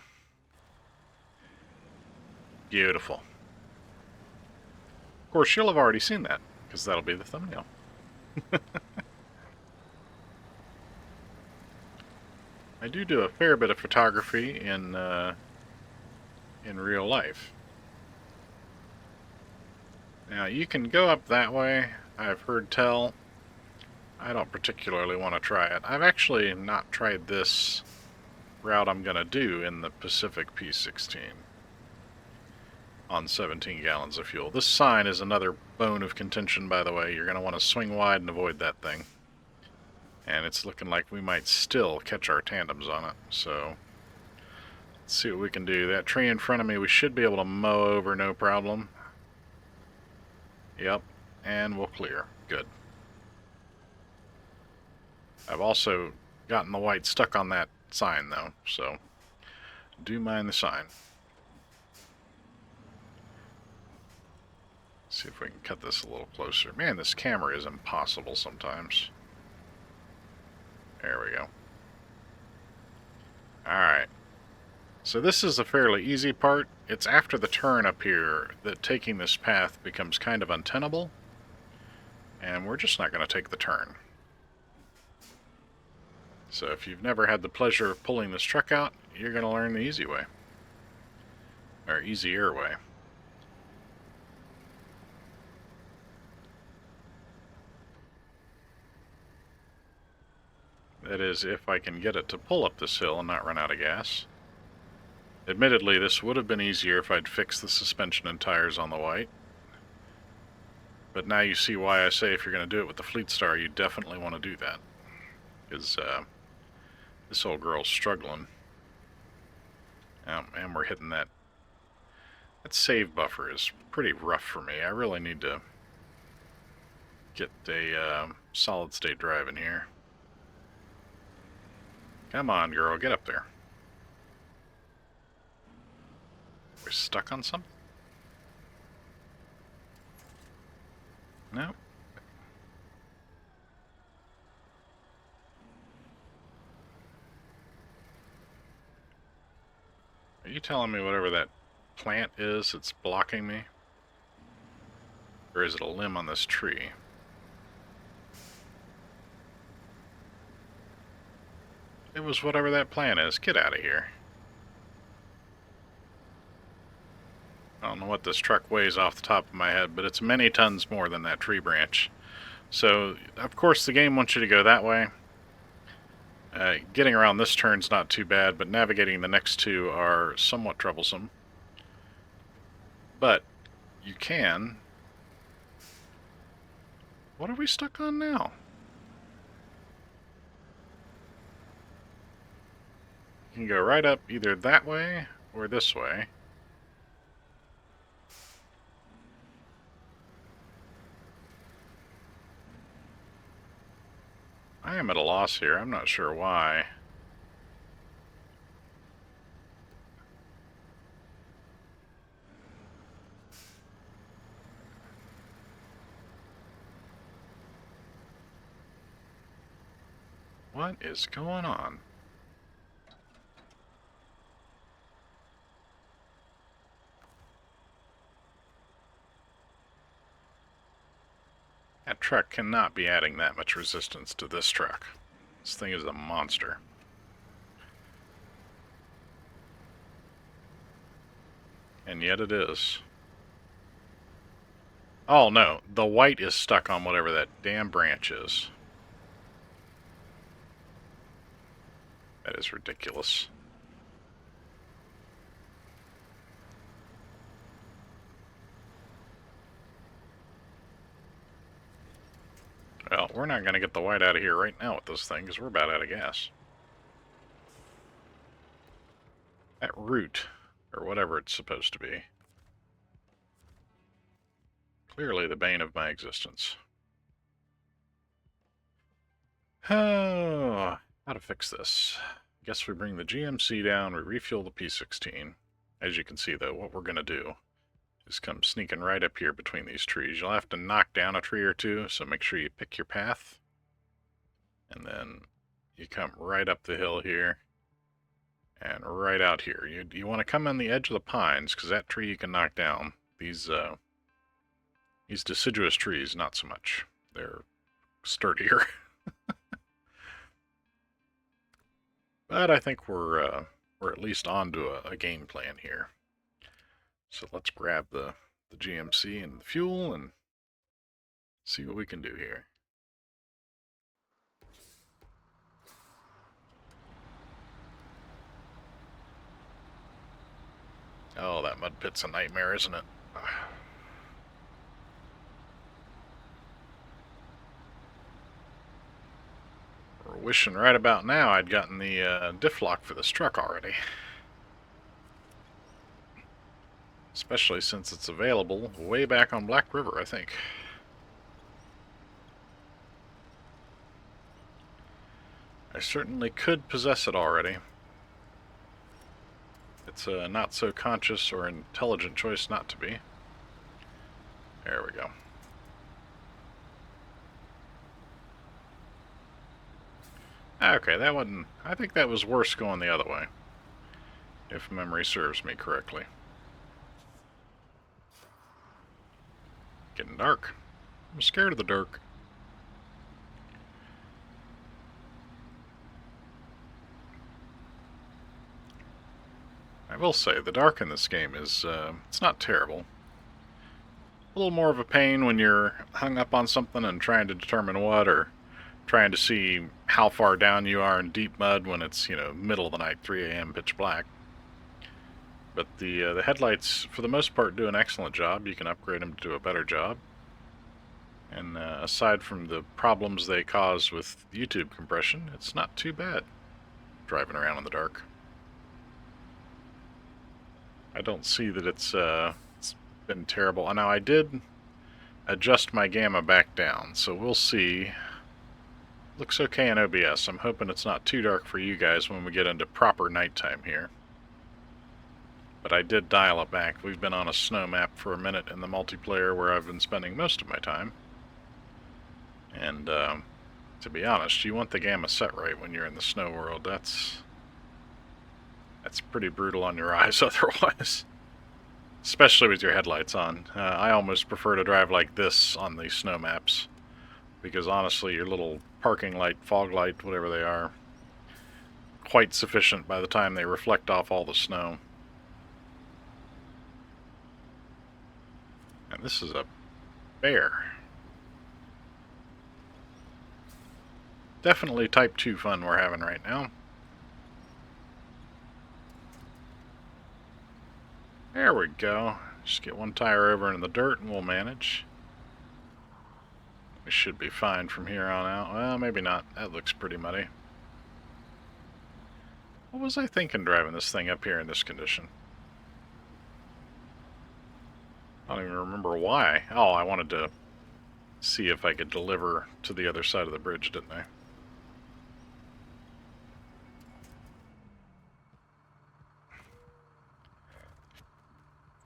Beautiful. Of course, you'll have already seen that, because that'll be the thumbnail. I do a fair bit of photography in real life. Now, you can go up that way, I've heard tell. I don't particularly want to try it. I've actually not tried this route I'm going to do in the Pacific P16 on 17 gallons of fuel. This sign is another bone of contention, by the way. You're going to want to swing wide and avoid that thing. And it's looking like we might still catch our tandems on it. So, let's see what we can do. That tree in front of me, we should be able to mow over, no problem. Yep, and we'll clear. Good. I've also gotten the white stuck on that sign, though, so do mind the sign. See if we can cut this a little closer. Man, this camera is impossible sometimes. There we go. Alright. So this is a fairly easy part. It's after the turn up here that taking this path becomes kind of untenable. And we're just not going to take the turn. So if you've never had the pleasure of pulling this truck out, you're going to learn the easy way. Or easier way. That is, if I can get it to pull up this hill and not run out of gas. Admittedly, this would have been easier if I'd fixed the suspension and tires on the white. But now you see why I say if you're going to do it with the Fleet Star, you definitely want to do that. Because this old girl's struggling. And we're hitting that. That save buffer is pretty rough for me. I really need to get a solid state drive in here. Come on, girl, get up there. We're stuck on something? No. Are you telling me whatever that plant is, it's blocking me? Or is it a limb on this tree? It was whatever that plant is. Get out of here. I don't know what this truck weighs off the top of my head, but it's many tons more than that tree branch. So, of course, the game wants you to go that way. Getting around this turn's not too bad, but navigating the next two are somewhat troublesome. But you can... What are we stuck on now? You can go right up either that way or this way. I am at a loss here. I'm not sure why. What is going on? That truck cannot be adding that much resistance to this truck. This thing is a monster. And yet it is. Oh no, the white is stuck on whatever that damn branch is. That is ridiculous. Well, we're not going to get the white out of here right now with this thing, because we're about out of gas. That root, or whatever it's supposed to be, clearly the bane of my existence. Oh, how to fix this? Guess we bring the GMC down, we refuel the P16. As you can see, though, what we're going to do is come sneaking right up here between these trees. You'll have to knock down a tree or two, so make sure you pick your path. And then you come right up the hill here, and right out here. You want to come on the edge of the pines, because that tree you can knock down. These deciduous trees, not so much. They're sturdier. But I think we're at least onto a game plan here. So let's grab the GMC and the fuel and see what we can do here. Oh, that mud pit's a nightmare, isn't it? We're wishing right about now I'd gotten the diff lock for this truck already. Especially since it's available way back on Black River, I think. I certainly could possess it already. It's a not so conscious or intelligent choice not to be. There we go. Okay, that wasn't... I think that was worse going the other way, if memory serves me correctly. Getting dark. I'm scared of the dark. I will say, the dark in this game is, it's not terrible. A little more of a pain when you're hung up on something and trying to determine what, or trying to see how far down you are in deep mud when it's, you know, middle of the night, 3 a.m. pitch black. But the headlights, for the most part, do an excellent job. You can upgrade them to do a better job. And aside from the problems they cause with YouTube compression, it's not too bad driving around in the dark. I don't see that it's been terrible. Now, I did adjust my gamma back down, so we'll see. Looks okay in OBS. I'm hoping it's not too dark for you guys when we get into proper nighttime here. But I did dial it back. We've been on a snow map for a minute in the multiplayer where I've been spending most of my time. And to be honest, you want the gamma set right when you're in the snow world. That's pretty brutal on your eyes otherwise. Especially with your headlights on. I almost prefer to drive like this on the snow maps. Because honestly, your little parking light, fog light, whatever they are, quite sufficient by the time they reflect off all the snow. And this is a bear. Definitely Type 2 fun we're having right now. There we go. Just get one tire over in the dirt and we'll manage. We should be fine from here on out. Well, maybe not. That looks pretty muddy. What was I thinking driving this thing up here in this condition? I don't even remember why. Oh, I wanted to see if I could deliver to the other side of the bridge, didn't I?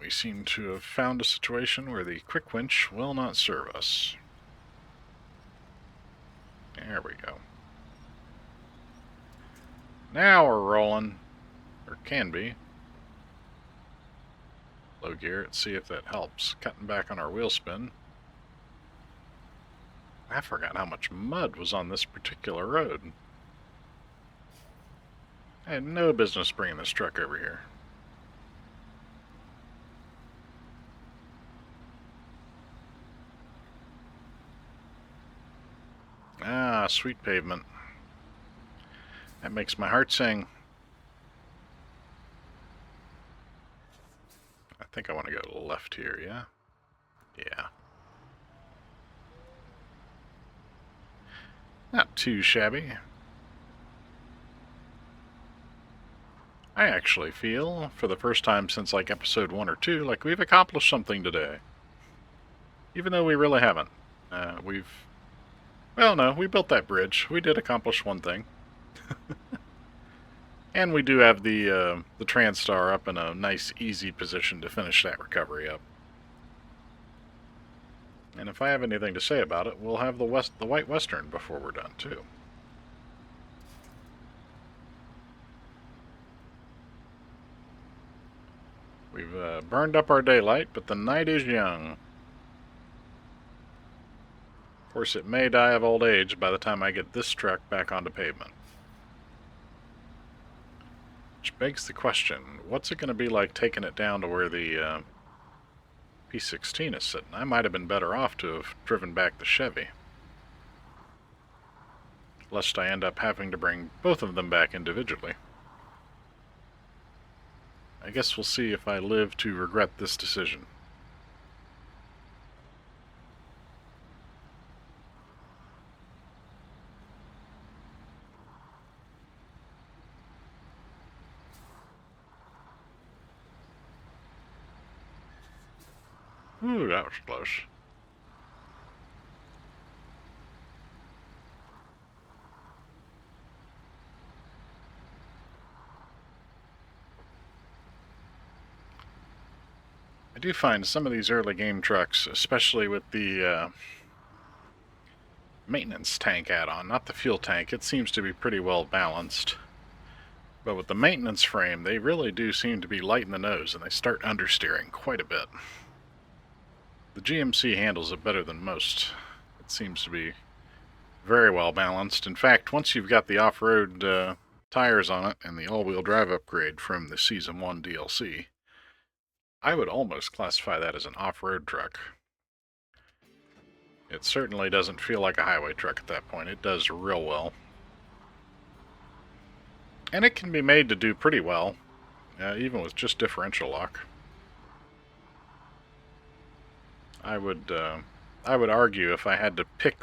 We seem to have found a situation where the quick winch will not serve us. There we go. Now we're rolling. Or can be. Low gear, let's see if that helps. Cutting back on our wheel spin. I forgot how much mud was on this particular road. I had no business bringing this truck over here. Ah, sweet pavement. That makes my heart sing. I think I want to go to the left here, yeah? Yeah. Not too shabby. I actually feel, for the first time since like episode 1 or 2, like we've accomplished something today. Even though we really haven't. Well, no, we built that bridge. We did accomplish one thing. And we do have the Transtar up in a nice, easy position to finish that recovery up. And if I have anything to say about it, we'll have the White Western before we're done, too. We've burned up our daylight, but the night is young. Of course, it may die of old age by the time I get this truck back onto pavement. Which begs the question, what's it going to be like taking it down to where the P16 is sitting? I might have been better off to have driven back the Chevy. Lest I end up having to bring both of them back individually. I guess we'll see if I live to regret this decision. Ooh, that was close. I do find some of these early game trucks, especially with the maintenance tank add-on, not the fuel tank, it seems to be pretty well balanced. But with the maintenance frame, they really do seem to be light in the nose, and they start understeering quite a bit. The GMC handles it better than most. It seems to be very well balanced. In fact, once you've got the off-road tires on it and the all-wheel drive upgrade from the Season 1 DLC, I would almost classify that as an off-road truck. It certainly doesn't feel like a highway truck at that point. It does real well. And it can be made to do pretty well, even with just differential lock. I would argue if I had to pick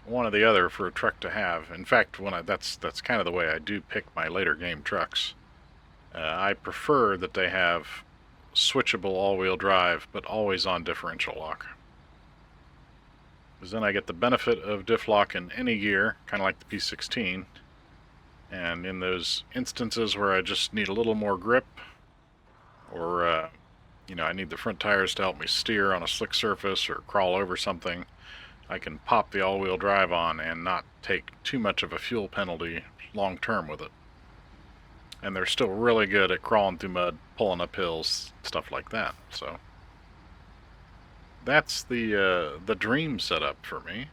one or the other for a truck to have. In fact, that's kind of the way I do pick my later game trucks. I prefer that they have switchable all-wheel drive, but always on differential lock. Because then I get the benefit of diff lock in any gear, kind of like the P16. And in those instances where I just need a little more grip, or I need the front tires to help me steer on a slick surface or crawl over something, I can pop the all-wheel drive on and not take too much of a fuel penalty long-term with it. And they're still really good at crawling through mud, pulling up hills, stuff like that. So that's the dream setup for me.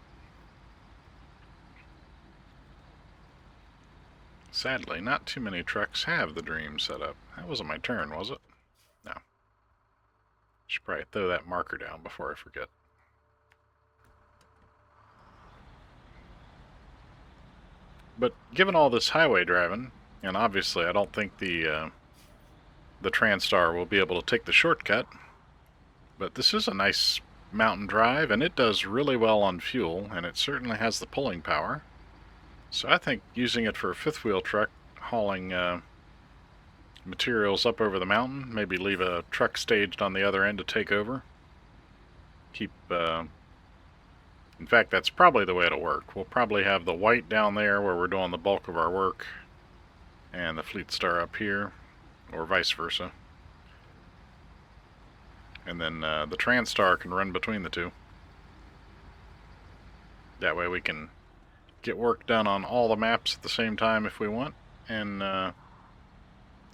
Sadly, not too many trucks have the dream setup. That wasn't my turn, was it? No. Should probably throw that marker down before I forget. But given all this highway driving, and obviously I don't think the Transtar will be able to take the shortcut, but this is a nice mountain drive, and it does really well on fuel, and it certainly has the pulling power. So I think using it for a fifth wheel truck, hauling materials up over the mountain, maybe leave a truck staged on the other end to take over. In fact, that's probably the way it'll work. We'll probably have the white down there where we're doing the bulk of our work, and the Fleet Star up here, or vice versa. And then the Transtar can run between the two. That way we can get work done on all the maps at the same time if we want, and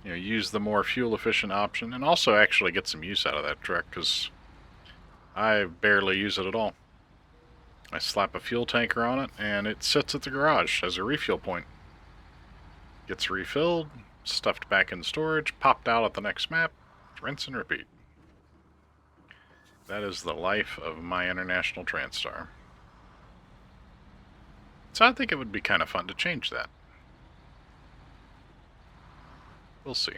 use the more fuel efficient option, and also actually get some use out of that truck, because I barely use it at all. I slap a fuel tanker on it and it sits at the garage as a refuel point. Gets refilled, stuffed back in storage, popped out at the next map, rinse and repeat. That is the life of my International Transtar. So I think it would be kind of fun to change that. We'll see.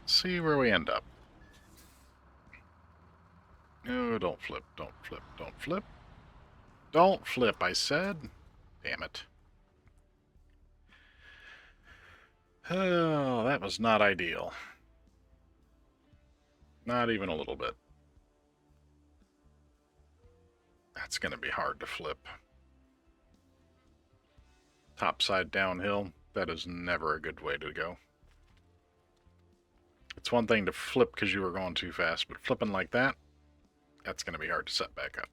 See where we end up. Oh, don't flip, don't flip, don't flip. Don't flip, I said. Damn it. Oh, that was not ideal. Not even a little bit. That's going to be hard to flip. Topside downhill, that is never a good way to go. It's one thing to flip because you were going too fast, but flipping like that, that's going to be hard to set back up.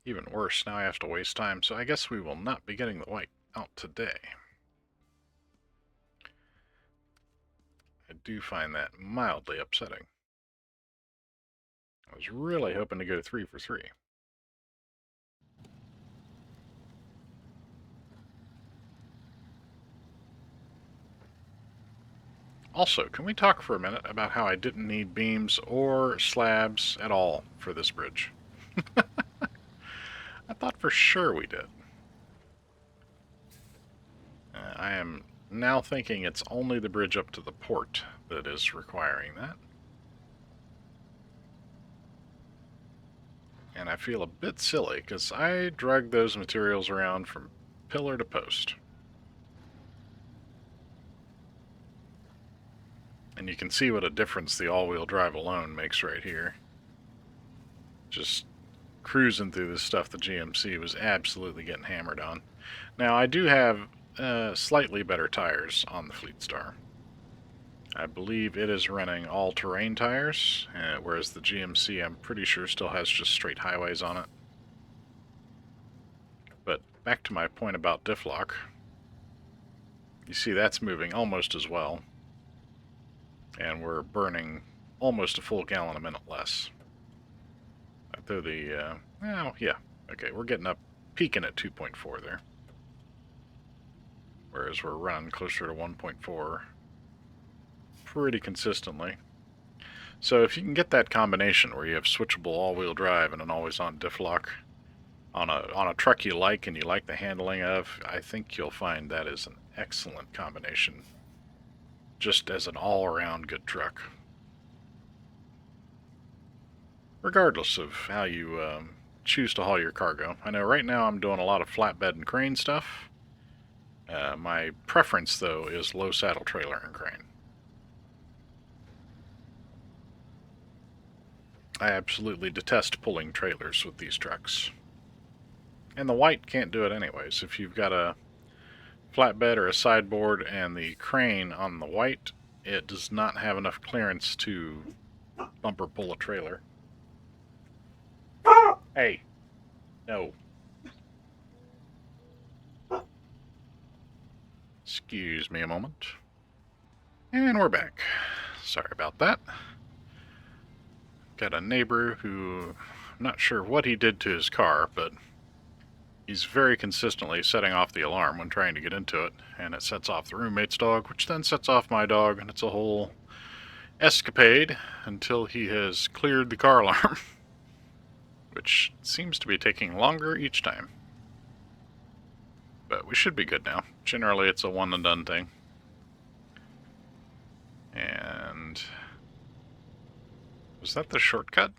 Even worse, now I have to waste time, so I guess we will not be getting the white out today. I do find that mildly upsetting. I was really hoping to go 3 for 3. Also, can we talk for a minute about how I didn't need beams or slabs at all for this bridge? I thought for sure we did. I am now thinking it's only the bridge up to the port that is requiring that. And I feel a bit silly because I drug those materials around from pillar to post. And you can see what a difference the all-wheel drive alone makes right here. Just cruising through this stuff the GMC was absolutely getting hammered on. Now, I do have slightly better tires on the Fleet Star. I believe it is running all-terrain tires, whereas the GMC, I'm pretty sure, still has just straight highways on it. But back to my point about diff lock. You see that's moving almost as well. And we're burning almost a full gallon a minute less. I throw the, well, yeah. Okay, we're getting up, peaking at 2.4 there. whereas we're running closer to 1.4 pretty consistently. So if you can get that combination where you have switchable all-wheel drive and an always-on diff lock on a truck you like and you like the handling of, I think you'll find that is an excellent combination, just as an all-around good truck. Regardless of how you choose to haul your cargo. I know right now I'm doing a lot of flatbed and crane stuff. My preference, though, is low saddle trailer and crane. I absolutely detest pulling trailers with these trucks. And the white can't do it anyways. If you've got a flatbed or a sideboard and the crane on the white, it does not have enough clearance to bumper pull a trailer. Hey, no. Excuse me a moment. And we're back. Sorry about that. Got a neighbor who, I'm not sure what he did to his car, but he's very consistently setting off the alarm when trying to get into it, and it sets off the roommate's dog, which then sets off my dog, and it's a whole escapade until he has cleared the car alarm, which seems to be taking longer each time. But we should be good now. Generally, it's a one and done thing. And was that the shortcut?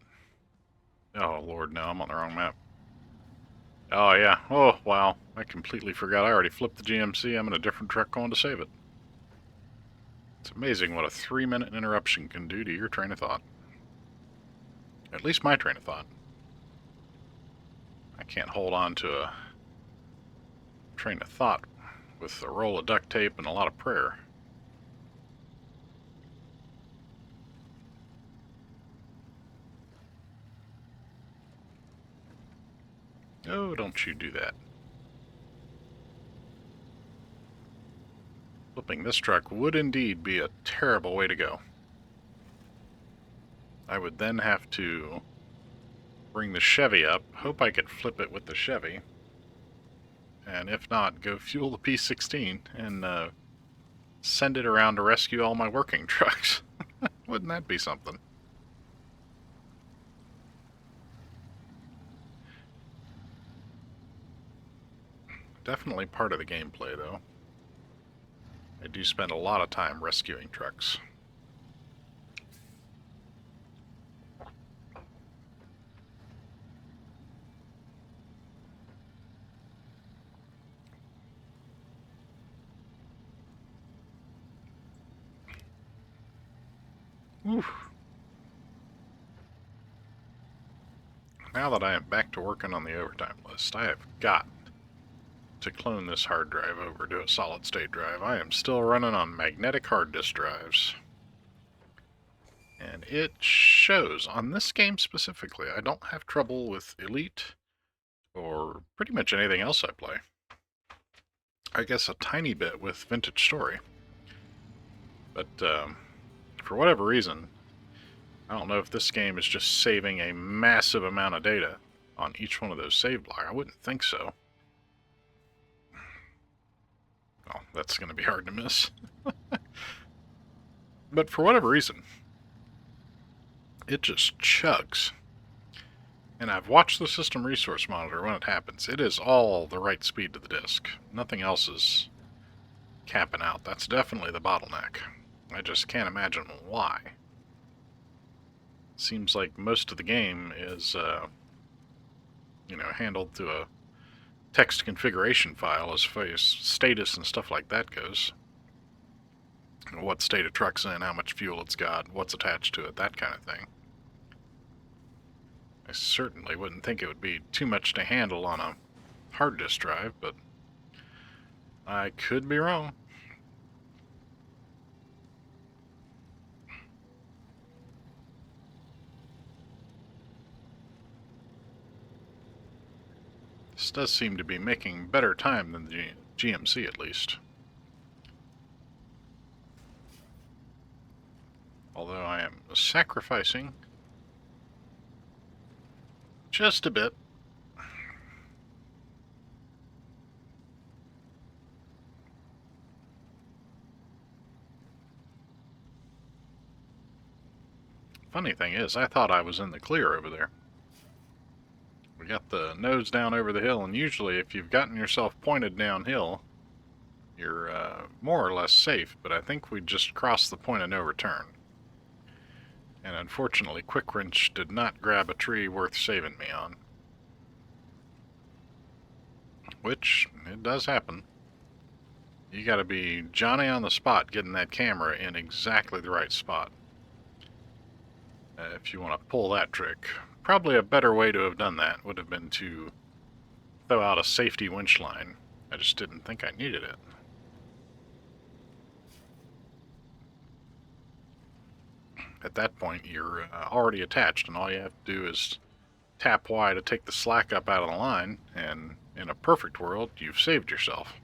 Oh, Lord, no, I'm on the wrong map. Oh, yeah. Oh, wow. I completely forgot. I already flipped the GMC. I'm in a different truck going to save it. It's amazing what a 3-minute interruption can do to your train of thought. At least my train of thought. I can't hold on to a train of thought with a roll of duct tape and a lot of prayer. Oh, don't you do that. Flipping this truck would indeed be a terrible way to go. I would then have to bring the Chevy up, hope I could flip it with the Chevy, and if not, go fuel the P16 and send it around to rescue all my working trucks. Wouldn't that be something? Definitely part of the gameplay, though. I do spend a lot of time rescuing trucks. Oof. Now that I am back to working on the overtime list, I have got to clone this hard drive over to a solid state drive. I am still running on magnetic hard disk drives. And it shows on this game specifically. I don't have trouble with Elite or pretty much anything else I play. I guess a tiny bit with Vintage Story. But for whatever reason, I don't know if this game is just saving a massive amount of data on each one of those save blocks. I wouldn't think so. Oh, that's going to be hard to miss. But for whatever reason, it just chugs. And I've watched the system resource monitor when it happens. It is all the right speed to the disk. Nothing else is capping out. That's definitely the bottleneck. I just can't imagine why. Seems like most of the game is, handled through a text configuration file as far as status and stuff like that goes. What state a truck's in, how much fuel it's got, what's attached to it, that kind of thing. I certainly wouldn't think it would be too much to handle on a hard disk drive, but I could be wrong. This does seem to be making better time than the GMC, at least. Although I am sacrificing just a bit. Funny thing is, I thought I was in the clear over there. We got the nose down over the hill, and usually if you've gotten yourself pointed downhill, you're more or less safe, but I think we just crossed the point of no return. And unfortunately, Quick Wrench did not grab a tree worth saving me on. Which, it does happen. You gotta be Johnny on the spot getting that camera in exactly the right spot. If you want to pull that trick. Probably a better way to have done that would have been to throw out a safety winch line. I just didn't think I needed it. At that point, you're already attached, and all you have to do is tap Y to take the slack up out of the line, and in a perfect world, you've saved yourself.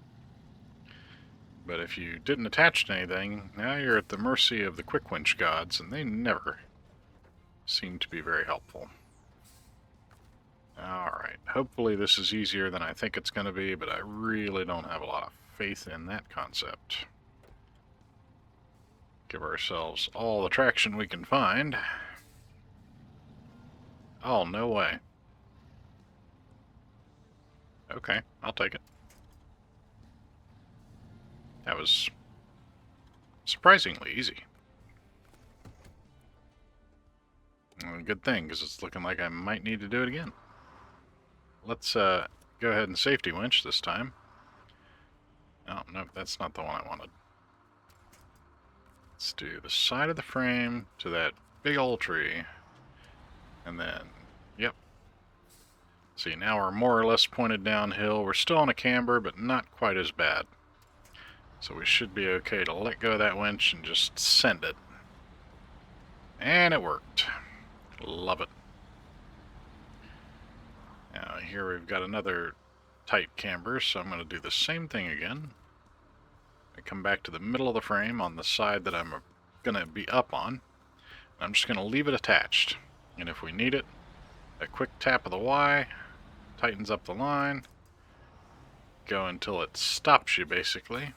But if you didn't attach to anything, now you're at the mercy of the quick winch gods, and they never seem to be very helpful. Alright, hopefully this is easier than I think it's going to be, but I really don't have a lot of faith in that concept. Give ourselves all the traction we can find. Oh, no way. Okay, I'll take it. That was surprisingly easy. Well, good thing, because it's looking like I might need to do it again. Let's go ahead and safety winch this time. Oh, no, that's not the one I wanted. Let's do the side of the frame to that big old tree. And then, yep. See, now we're more or less pointed downhill. We're still on a camber, but not quite as bad. So we should be okay to let go of that winch and just send it. And it worked. Love it. Now here we've got another tight camber, so I'm going to do the same thing again. I come back to the middle of the frame on the side that I'm going to be up on. I'm just going to leave it attached. And if we need it, a quick tap of the Y tightens up the line. Go until it stops you, basically.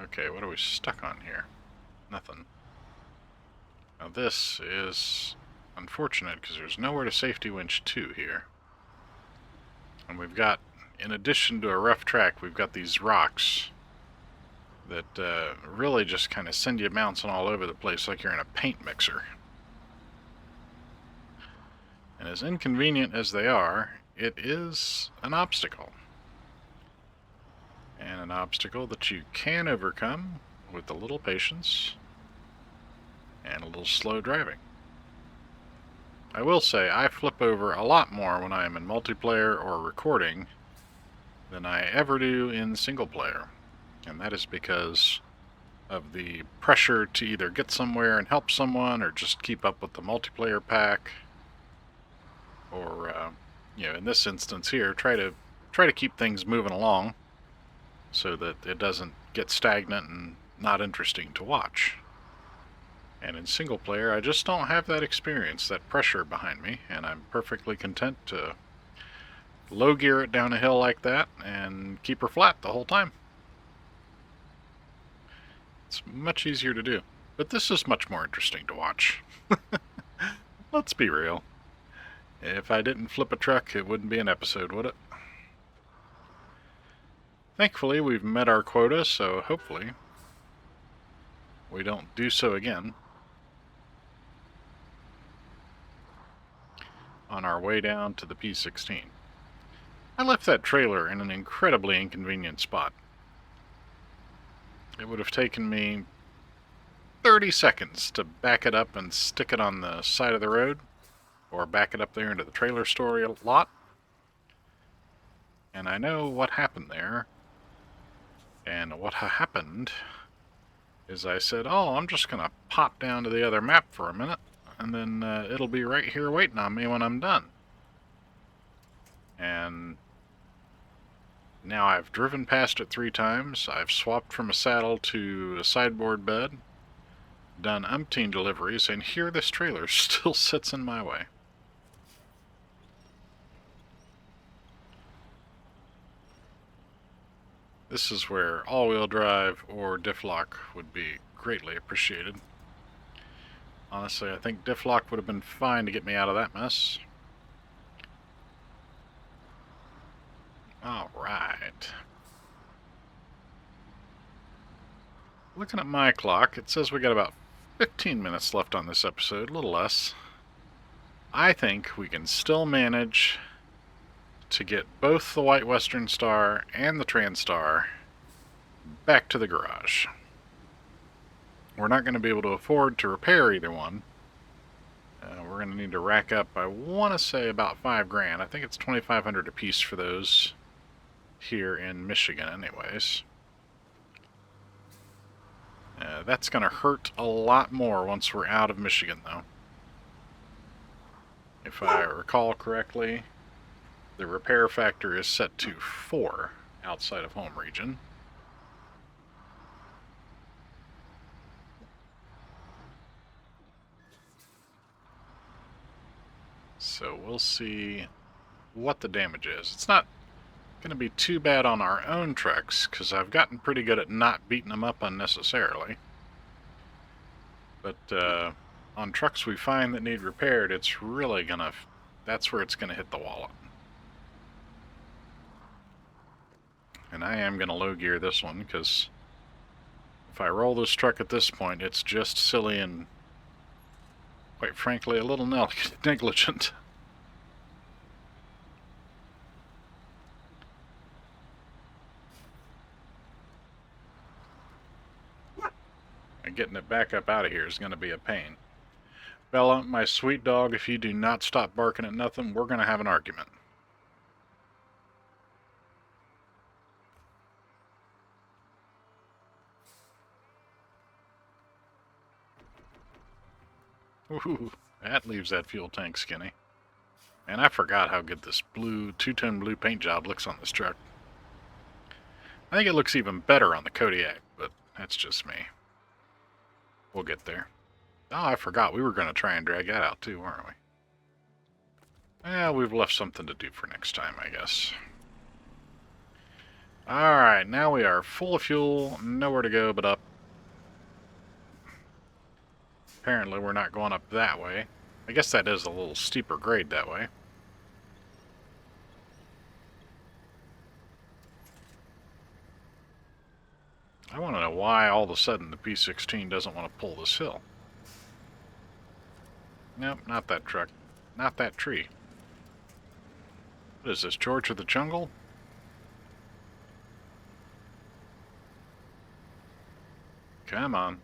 Okay, what are we stuck on here? Nothing. Now this is unfortunate because there's nowhere to safety winch to here. And we've got, in addition to a rough track, we've got these rocks that really just kind of send you bouncing all over the place like you're in a paint mixer. And as inconvenient as they are, it is an obstacle. And an obstacle that you can overcome with a little patience and a little slow driving. I will say I flip over a lot more when I am in multiplayer or recording than I ever do in single player. And that is because of the pressure to either get somewhere and help someone or just keep up with the multiplayer pack. Or, you know, in this instance here, try to keep things moving along so that it doesn't get stagnant and not interesting to watch. And in single player, I just don't have that experience, that pressure behind me, and I'm perfectly content to low gear it down a hill like that and keep her flat the whole time. It's much easier to do, but this is much more interesting to watch. Let's be real. If I didn't flip a truck, it wouldn't be an episode, would it? Thankfully, we've met our quota, so hopefully we don't do so again on our way down to the P16. I left that trailer in an incredibly inconvenient spot. It would have taken me 30 seconds to back it up and stick it on the side of the road, or back it up there into the trailer storage lot. And I know what happened there. And what happened is I said, oh, I'm just going to pop down to the other map for a minute, and then it'll be right here waiting on me when I'm done. And now I've driven past it 3 times. I've swapped from a saddle to a sideboard bed, done umpteen deliveries, and here this trailer still sits in my way. This is where all-wheel drive or diff lock would be greatly appreciated. Honestly, I think diff lock would have been fine to get me out of that mess. Alright. Looking at my clock, it says we got about 15 minutes left on this episode, a little less. I think we can still manage to get both the White Western Star and the Transtar back to the garage. We're not going to be able to afford to repair either one. We're going to need to rack up, I want to say, about $5,000. I think it's $2,500 a piece for those here in Michigan anyways. That's going to hurt a lot more once we're out of Michigan, though. If I recall correctly, the repair factor is set to 4 outside of home region. So we'll see what the damage is. It's not going to be too bad on our own trucks, because I've gotten pretty good at not beating them up unnecessarily. But on trucks we find that need repaired, it's really going to... that's where it's going to hit the wallet. And I am going to low gear this one, because if I roll this truck at this point, it's just silly and, quite frankly, a little negligent. And getting it back up out of here is going to be a pain. Bella, my sweet dog, if you do not stop barking at nothing, we're going to have an argument. Ooh, that leaves that fuel tank skinny. And I forgot how good this blue, two-tone blue paint job looks on this truck. I think it looks even better on the Kodiak, but that's just me. We'll get there. Oh, I forgot. We were going to try and drag that out too, weren't we? Yeah, we've left something to do for next time, I guess. Alright, now we are full of fuel, nowhere to go but up. Apparently we're not going up that way. I guess that is a little steeper grade that way. I want to know why all of a sudden the P16 doesn't want to pull this hill. Nope, not that truck. Not that tree. What is this, George of the Jungle? Come on.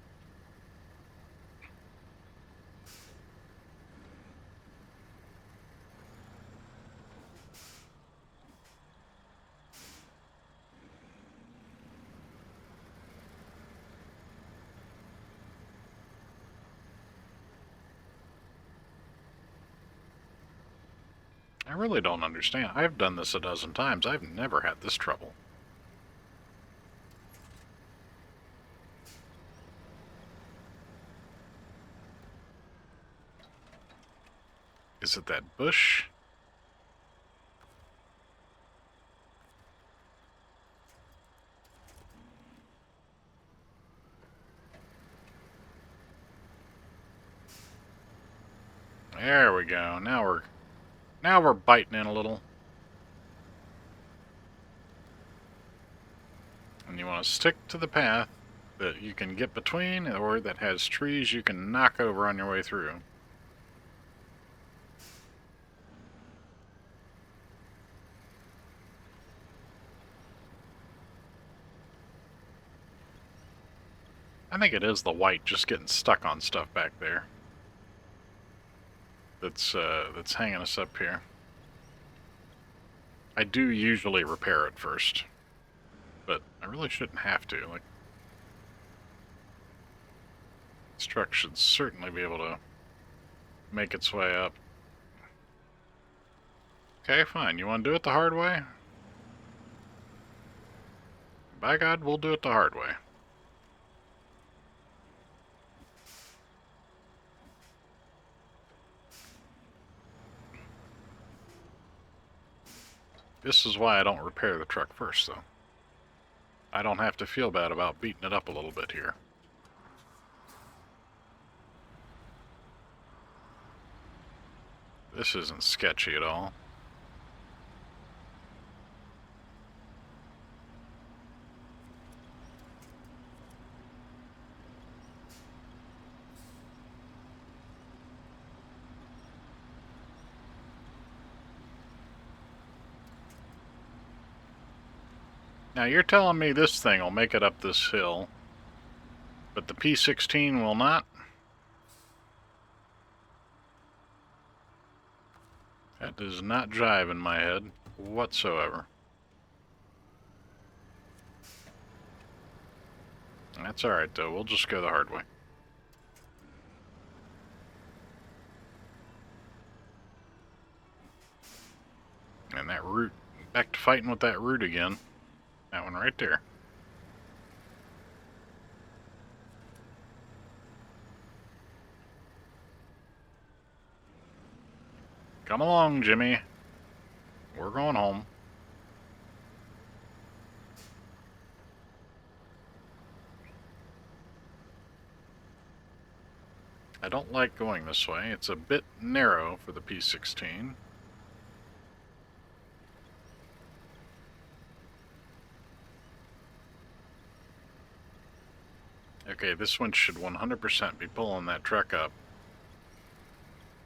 I really don't understand. I've done this a dozen times. I've never had this trouble. Is it that bush? There we go. Now we're biting in a little. And you want to stick to the path that you can get between, or that has trees you can knock over on your way through. I think it is the white just getting stuck on stuff back there. That's hanging us up here. I do usually repair it first, but I really shouldn't have to. Like, this truck should certainly be able to make its way up. Okay, fine. You want to do it the hard way? By God, we'll do it the hard way. This is why I don't repair the truck first, though. I don't have to feel bad about beating it up a little bit here. This isn't sketchy at all. Now you're telling me this thing will make it up this hill, but the P16 will not? That does not jive in my head whatsoever. That's alright though, we'll just go the hard way. And that root, back to fighting with that root again. That one right there. Come along, Jimmy. We're going home. I don't like going this way. It's a bit narrow for the P16. Okay, this one should 100% be pulling that truck up.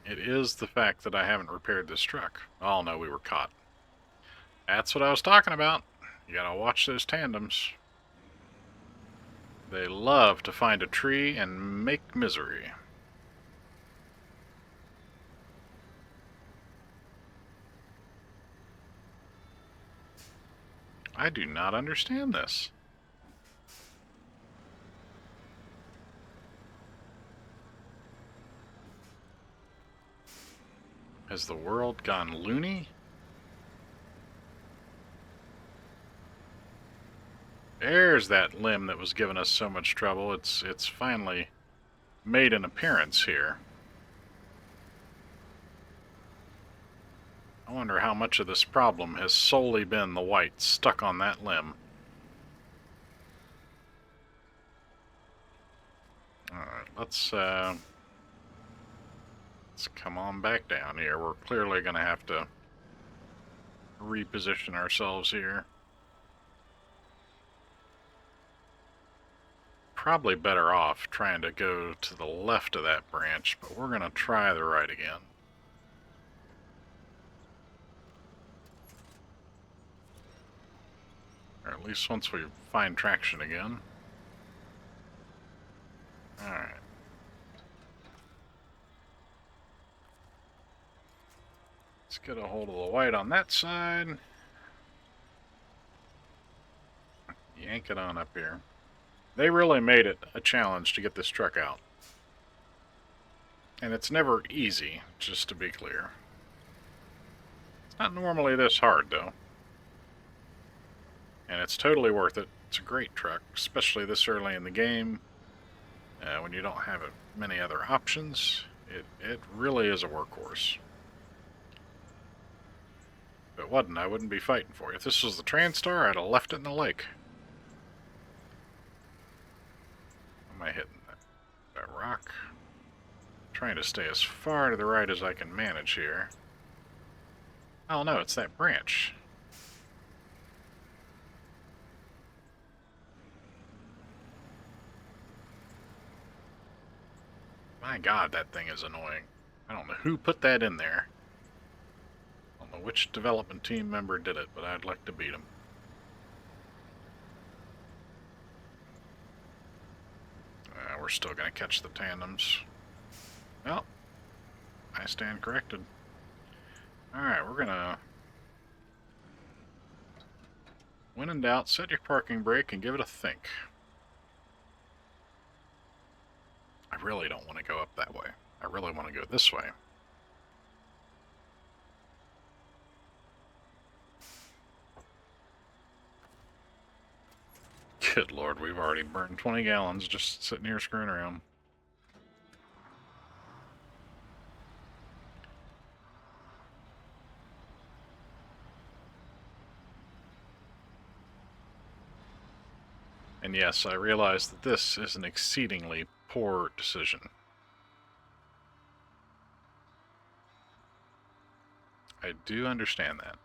It is the fact that I haven't repaired this truck. Oh no, we were caught. That's what I was talking about. You gotta watch those tandems. They love to find a tree and make misery. I do not understand this. Has the world gone loony? There's that limb that was giving us so much trouble. It's finally made an appearance here. I wonder how much of this problem has solely been the white stuck on that limb. Alright, let's come on back down here. We're clearly going to have to reposition ourselves here. Probably better off trying to go to the left of that branch, but we're going to try the right again. Or at least once we find traction again. Alright. Let's get a hold of the white on that side. Yank it on up here. They really made it a challenge to get this truck out. And it's never easy, just to be clear. It's not normally this hard, though. And it's totally worth it. It's a great truck, especially this early in the game. When you don't have many other options, it really is a workhorse. If it wasn't, I wouldn't be fighting for you. If this was the Transtar, I'd have left it in the lake. Am I hitting that rock? I'm trying to stay as far to the right as I can manage here. Oh no, it's that branch. My god, that thing is annoying. I don't know who put that in there. I don't know which development team member did it, but I'd like to beat him. We're still going to catch the tandems. Well, I stand corrected. Alright, we're going to... When in doubt, set your parking brake and give it a think. I really don't want to go up that way. I really want to go this way. Good lord, we've already burned 20 gallons just sitting here screwing around. And yes, I realize that this is an exceedingly poor decision. I do understand that.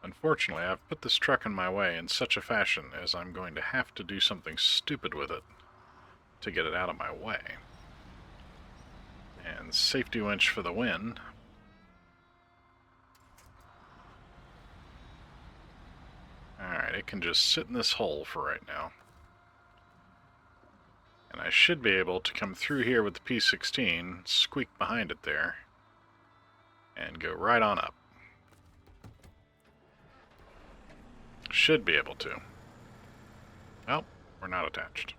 Unfortunately, I've put this truck in my way in such a fashion as I'm going to have to do something stupid with it to get it out of my way. And safety winch for the win. Alright, it can just sit in this hole for right now. And I should be able to come through here with the P16, squeak behind it there, and go right on up. Should be able to. Oh, we're not attached.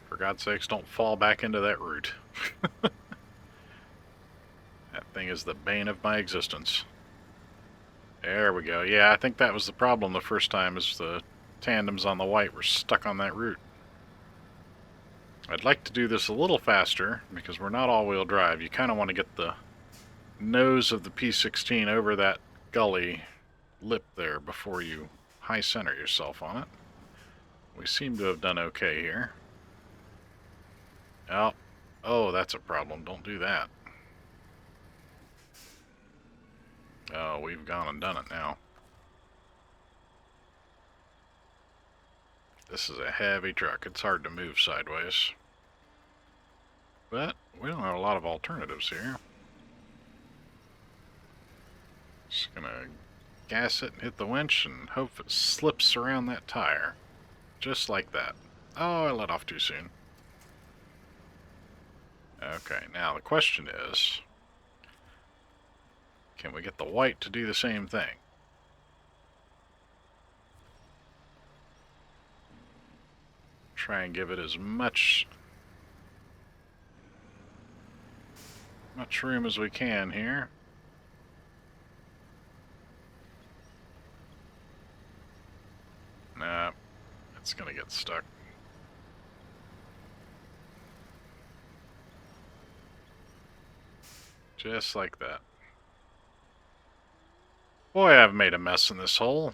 For God's sakes, don't fall back into that root. That thing is the bane of my existence. There we go. Yeah, I think that was the problem the first time, is the tandems on the white were stuck on that root. I'd like to do this a little faster, because we're not all-wheel drive. You kind of want to get the nose of the P16 over that gully lip there before you high center yourself on it. We seem to have done okay here. Oh, that's a problem. Don't do that. Oh, we've gone and done it now. This is a heavy truck. It's hard to move sideways. But we don't have a lot of alternatives here. Just gonna gas it and hit the winch and hope it slips around that tire. Just like that. Oh, I let off too soon. Okay, now the question is, can we get the white to do the same thing? Try and give it as much room as we can here. Nah, it's gonna get stuck. Just like that. Boy, I've made a mess in this hole.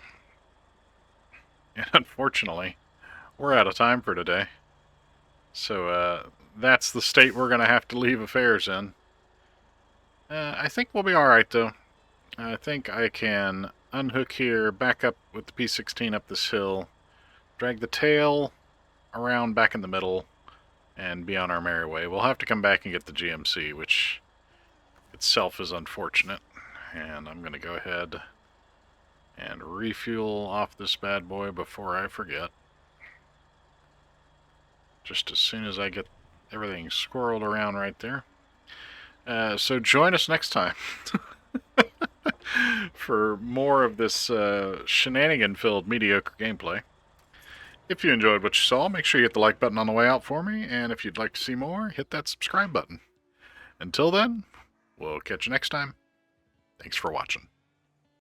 And unfortunately, we're out of time for today. So, that's the state we're going to have to leave affairs in. I think we'll be alright, though. I think I can unhook here, back up with the P16 up this hill, drag the tail around back in the middle, and be on our merry way. We'll have to come back and get the GMC, which itself is unfortunate. And I'm going to go ahead and refuel off this bad boy before I forget. Just as soon as I get everything squirreled around right there. So join us next time for more of this shenanigan-filled mediocre gameplay. If you enjoyed what you saw, make sure you hit the like button on the way out for me, and if you'd like to see more, hit that subscribe button. Until then, we'll catch you next time. Thanks for watching.